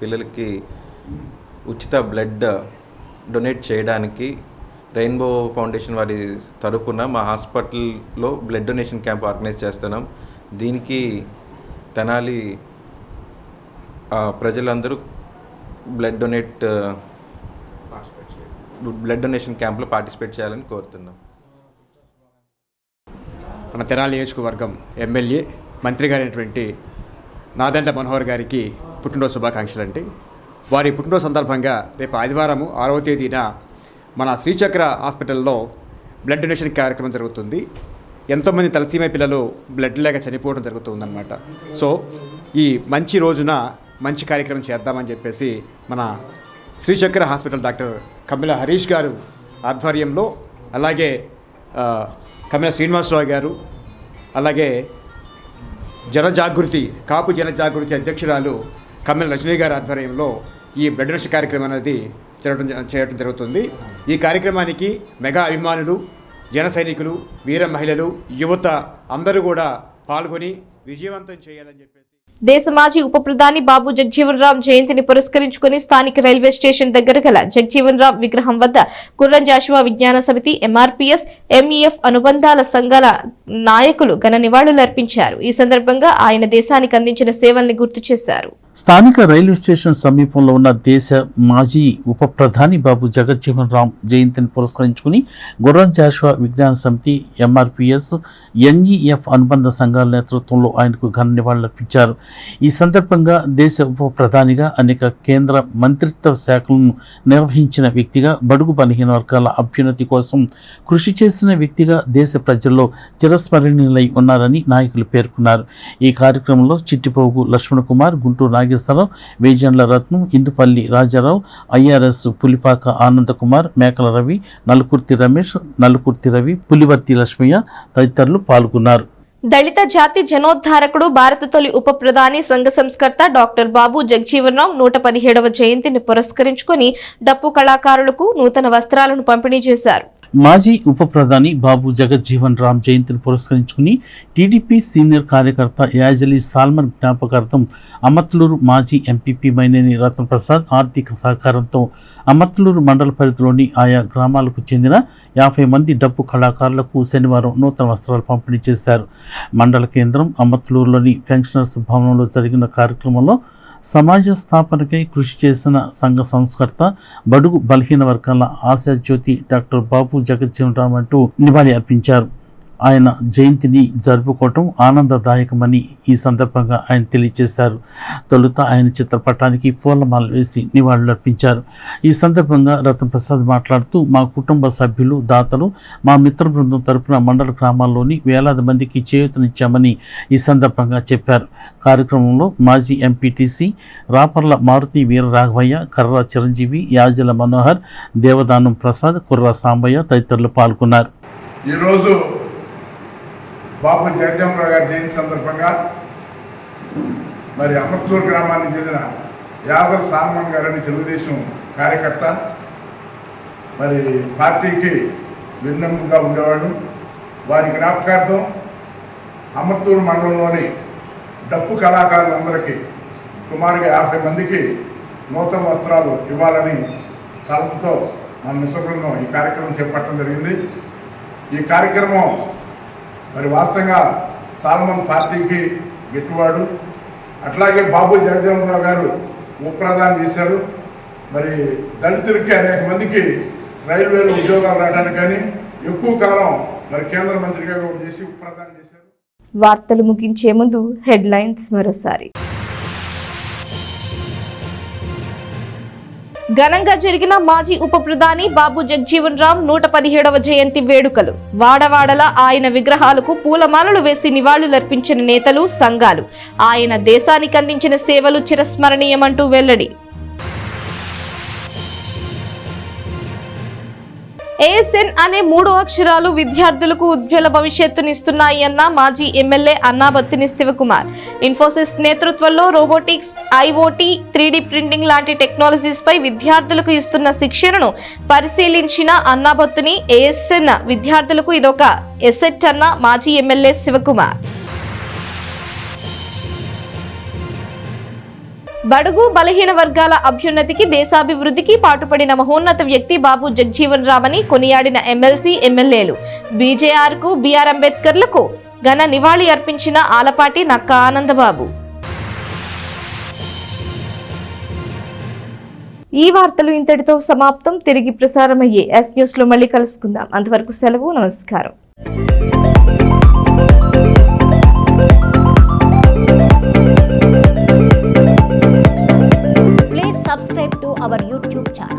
పిల్లలకి ఉచిత బ్లడ్ డొనేట్ చేయడానికి రెయిన్బో ఫౌండేషన్ వారి తరపున మా హాస్పిటల్లో బ్లడ్ డొనేషన్ క్యాంప్ ఆర్గనైజ్ చేస్తున్నాం. దీనికి తెనాలి ప్రజలందరూ బ్లడ్ డొనేషన్ క్యాంప్లో పార్టిసిపేట్ చేయాలని కోరుతున్నాం. మన తెనాలి నియోజకవర్గం ఎమ్మెల్యే మంత్రి గారైనటువంటి నాదెండ్ల మనోహర్ గారికి పుట్టినరోజు శుభాకాంక్షలు అండి. వారి పుట్టినరోజు సందర్భంగా రేపు ఆదివారం 6వ తేదీన మన శ్రీచక్ర హాస్పిటల్లో బ్లడ్ డొనేషన్ కార్యక్రమం జరుగుతుంది. ఎంతోమంది తలసీమియా పిల్లలు బ్లడ్ లేక చనిపోవడం జరుగుతుందన్నమాట. సో ఈ మంచి రోజున మంచి కార్యక్రమం చేద్దామని చెప్పేసి మన శ్రీచక్ర హాస్పిటల్ డాక్టర్ కమ్మెల హరీష్ గారు ఆధ్వర్యంలో, అలాగే కమ్మెల శ్రీనివాసరావు గారు, అలాగే జనజాగృతి కాపు జనజాగృతి అధ్యక్షురాలు కమ్మెల రజనీ గారి ఆధ్వర్యంలో ఈ బ్లడ్ డొనేషన్ కార్యక్రమం అనేది చేయడం జరుగుతుంది. ఈ కార్యక్రమానికి మెగా అభిమానులు, జన సైనికులు, వీర మహిళలు, యువత అందరూ కూడా పాల్గొని విజయవంతం చేయాలని చెప్పేసి దేశ మాజీ ఉప ప్రధాని బాబు జగజీవన్ రామ్ జయంతిని పురస్కరించుకుని స్థానిక రైల్వే స్టేషన్ దగ్గర గల జగజీవన్ రామ్ విగ్రహం వద్ద గుర్రం జాషువా విజ్ఞాన సమితి, ఎంఆర్పీఎస్, ఎంఈఎఫ్ అనుబంధాల సంఘాల నాయకులు ఘన నివాళులర్పించారు. ఈ సందర్భంగా ఆయన దేశానికి అందించిన సేవల్ని గుర్తు చేశారు. స్థానిక రైల్వే స్టేషన్ సమీపంలో ఉన్న దేశ మాజీ ఉప ప్రధాని బాబు జగజ్జీవన్ రామ్ జయంతిని పురస్కరించుకుని గుర్రం జాషువా విజ్ఞాన సమితి, ఎంఆర్పీఎస్, ఎన్ఈఎఫ్ అనుబంధ సంఘాల నేతృత్వంలో ఆయనకు ఘన నివాళులర్పించారు. ఈ సందర్భంగా దేశ ఉప ప్రధానిగా అనేక కేంద్ర మంత్రిత్వ శాఖలను నిర్వహించిన వ్యక్తిగా, బడుగు బలహీన వర్గాల అభ్యున్నతి కోసం కృషి చేసిన వ్యక్తిగా దేశ ప్రజల్లో చిరస్మరణీయులై ఉన్నారని నాయకులు పేర్కొన్నారు. ఈ కార్యక్రమంలో చిట్టిపోగు లక్ష్మణ కుమార్, గుంటూరు నాగేశ్వరరావు, వేజండ్ల రత్నం, ఇందుపల్లి రాజారావు, ఐఆర్ఎస్ పులిపాక ఆనందకుమార్, మేకల రవి, నలుకుర్తి రమేష్, నలుకుర్తి రవి, పులివర్తి లక్ష్మయ్య తదితరులు పాల్గొన్నారు. దళిత జాతి జనోద్ధారకుడు, భారత తొలి ఉప ప్రధాని, సంఘ సంస్కర్త డాక్టర్ బాబు జగజీవన్ రామ్ 117వ జయంతిని పురస్కరించుకుని డప్పు కళాకారులకు నూతన వస్త్రాలను పంపిణీ చేశారు. మాజీ ఉప ప్రధాని బాబు జగజ్జీవన్ రామ్ జయంతిని పురస్కరించుకుని టీడీపీ సీనియర్ కార్యకర్త యాజలి సాల్మన్ జ్ఞాపకార్థం అమత్లూరు మాజీ ఎంపీపీ మైనేని రతన్ ప్రసాద్ ఆర్థిక సహకారంతో అమత్లూరు మండల పరిధిలోని ఆయా గ్రామాలకు చెందిన 50 మంది డప్పు కళాకారులకు శనివారం నూతన వస్త్రాలు పంపిణీ చేశారు. మండల కేంద్రం అమత్లూరులోని పెన్షనర్స్ భవనంలో జరిగిన కార్యక్రమంలో సమాజ స్థాపనకై కృషి చేసిన సంఘ సంస్కర్త, బడుగు బలహీన వర్గాల ఆశాజ్యోతి డాక్టర్ బాబు జగజ్జీవన్ రామ్ అంటూ నివాళి అర్పించారు. ఆయన జయంతిని జరుపుకోవటం ఆనందదాయకమని ఈ సందర్భంగా ఆయన తెలియజేశారు. తొలుత ఆయన చిత్రపటానికి పూలమాల వేసి నివాళులర్పించారు. ఈ సందర్భంగా రతన్ ప్రసాద్ మాట్లాడుతూ, మా కుటుంబ సభ్యులు, దాతలు, మా మిత్ర బృందం తరపున మండల గ్రామాల్లోని వేలాది మందికి చేయూతనిచ్చామని ఈ సందర్భంగా చెప్పారు. కార్యక్రమంలో మాజీ ఎంపీటీసీ రాపర్ల మారుతి వీర రాఘవయ్య, కర్ర చిరంజీవి, యాజల మనోహర్, దేవదానం ప్రసాద్, కుర్ర సాంబయ్య తదితరులు పాల్గొన్నారు. ఈరోజు బాబు జగజీవన్ రామ్ గారి జయంతి సందర్భంగా మరి అమర్తూరు గ్రామానికి చెందిన యాదవ్ సాల్మన్ గారని తెలుగుదేశం కార్యకర్త, మరి పార్టీకి వెన్నెముకగా ఉండేవాడు. వారి జ్ఞాపకార్థం అమర్తూరు మండలంలోని డప్పు కళాకారులందరికీ సుమారుగా 50 మందికి నూతన వస్త్రాలు ఇవ్వాలని తలపుతో మన మిత్ర బృందం ఈ కార్యక్రమం చేపట్టడం జరిగింది. ఈ కార్యక్రమం మరి వాస్తవంగా సాల్మన్ పార్టీకి గిట్టువాడు. అట్లాగే బాబు జగజీవన్ రామ్ గారు ఉప ప్రధాని చేశారు. మరి దళితులకి అనేక మందికి రైల్వేలో ఉద్యోగాలు రావడానికి కానీ ఎక్కువ కాలం మరి కేంద్ర మంత్రిగా కూడా చేసి ఉప ప్రధాని చేశారు. వార్తలు ముగించే ముందు హెడ్లైన్స్ మరోసారి. ఘనంగా జరిగిన మాజీ ఉప ప్రధాని బాబు జగజీవన్ రామ్ 117వ జయంతి వేడుకలు. వాడవాడల ఆయన విగ్రహాలకు పూలమాలలు వేసి నివాళులర్పించిన నేతలు, సంఘాలు. ఆయన దేశానికి అందించిన సేవలు చిరస్మరణీయమంటూ వెల్లడి. ఏఎస్ఎన్ అనే 3 అక్షరాలు విద్యార్థులకు ఉజ్వల భవిష్యత్తునిస్తున్నాయన్న మాజీ ఎమ్మెల్యే అన్నాబత్తిని శివకుమార్. ఇన్ఫోసిస్ నేతృత్వంలో రోబోటిక్స్, ఐఓటీ, 3D ప్రింటింగ్ లాంటి టెక్నాలజీస్ పై విద్యార్థులకు ఇస్తున్న శిక్షణను పరిశీలించిన అన్నాబత్తిని ఏఎస్ఎన్ విద్యార్థులకు ఇదొక ఎసెట్ అన్న మాజీ ఎమ్మెల్యే శివకుమార్. బడుగు బలహీన వర్గాల అభ్యున్నతికి, దేశాభివృద్ధికి పాటుపడిన మహోన్నత వ్యక్తి బాబు జగజీవన్ రామ్ అని కొనియాడిన ఎమ్మెల్సీ, ఎమ్మెల్యేలు. బీజేఆర్ కు, బిఆర్ అంబేద్కర్లకు ఘన నివాళి అర్పించిన ఆలపాటి నక్క ఆనందబాబు. ఈ వార్తలు ఇంతటితో సమాప్తం. తిరిగి ప్రసారమయ్యే ఎస్ న్యూస్ లో మళ్ళీ కలుసుకుందాం. అంతవరకు సెలవు, నమస్కారం. Please subscribe to our YouTube channel.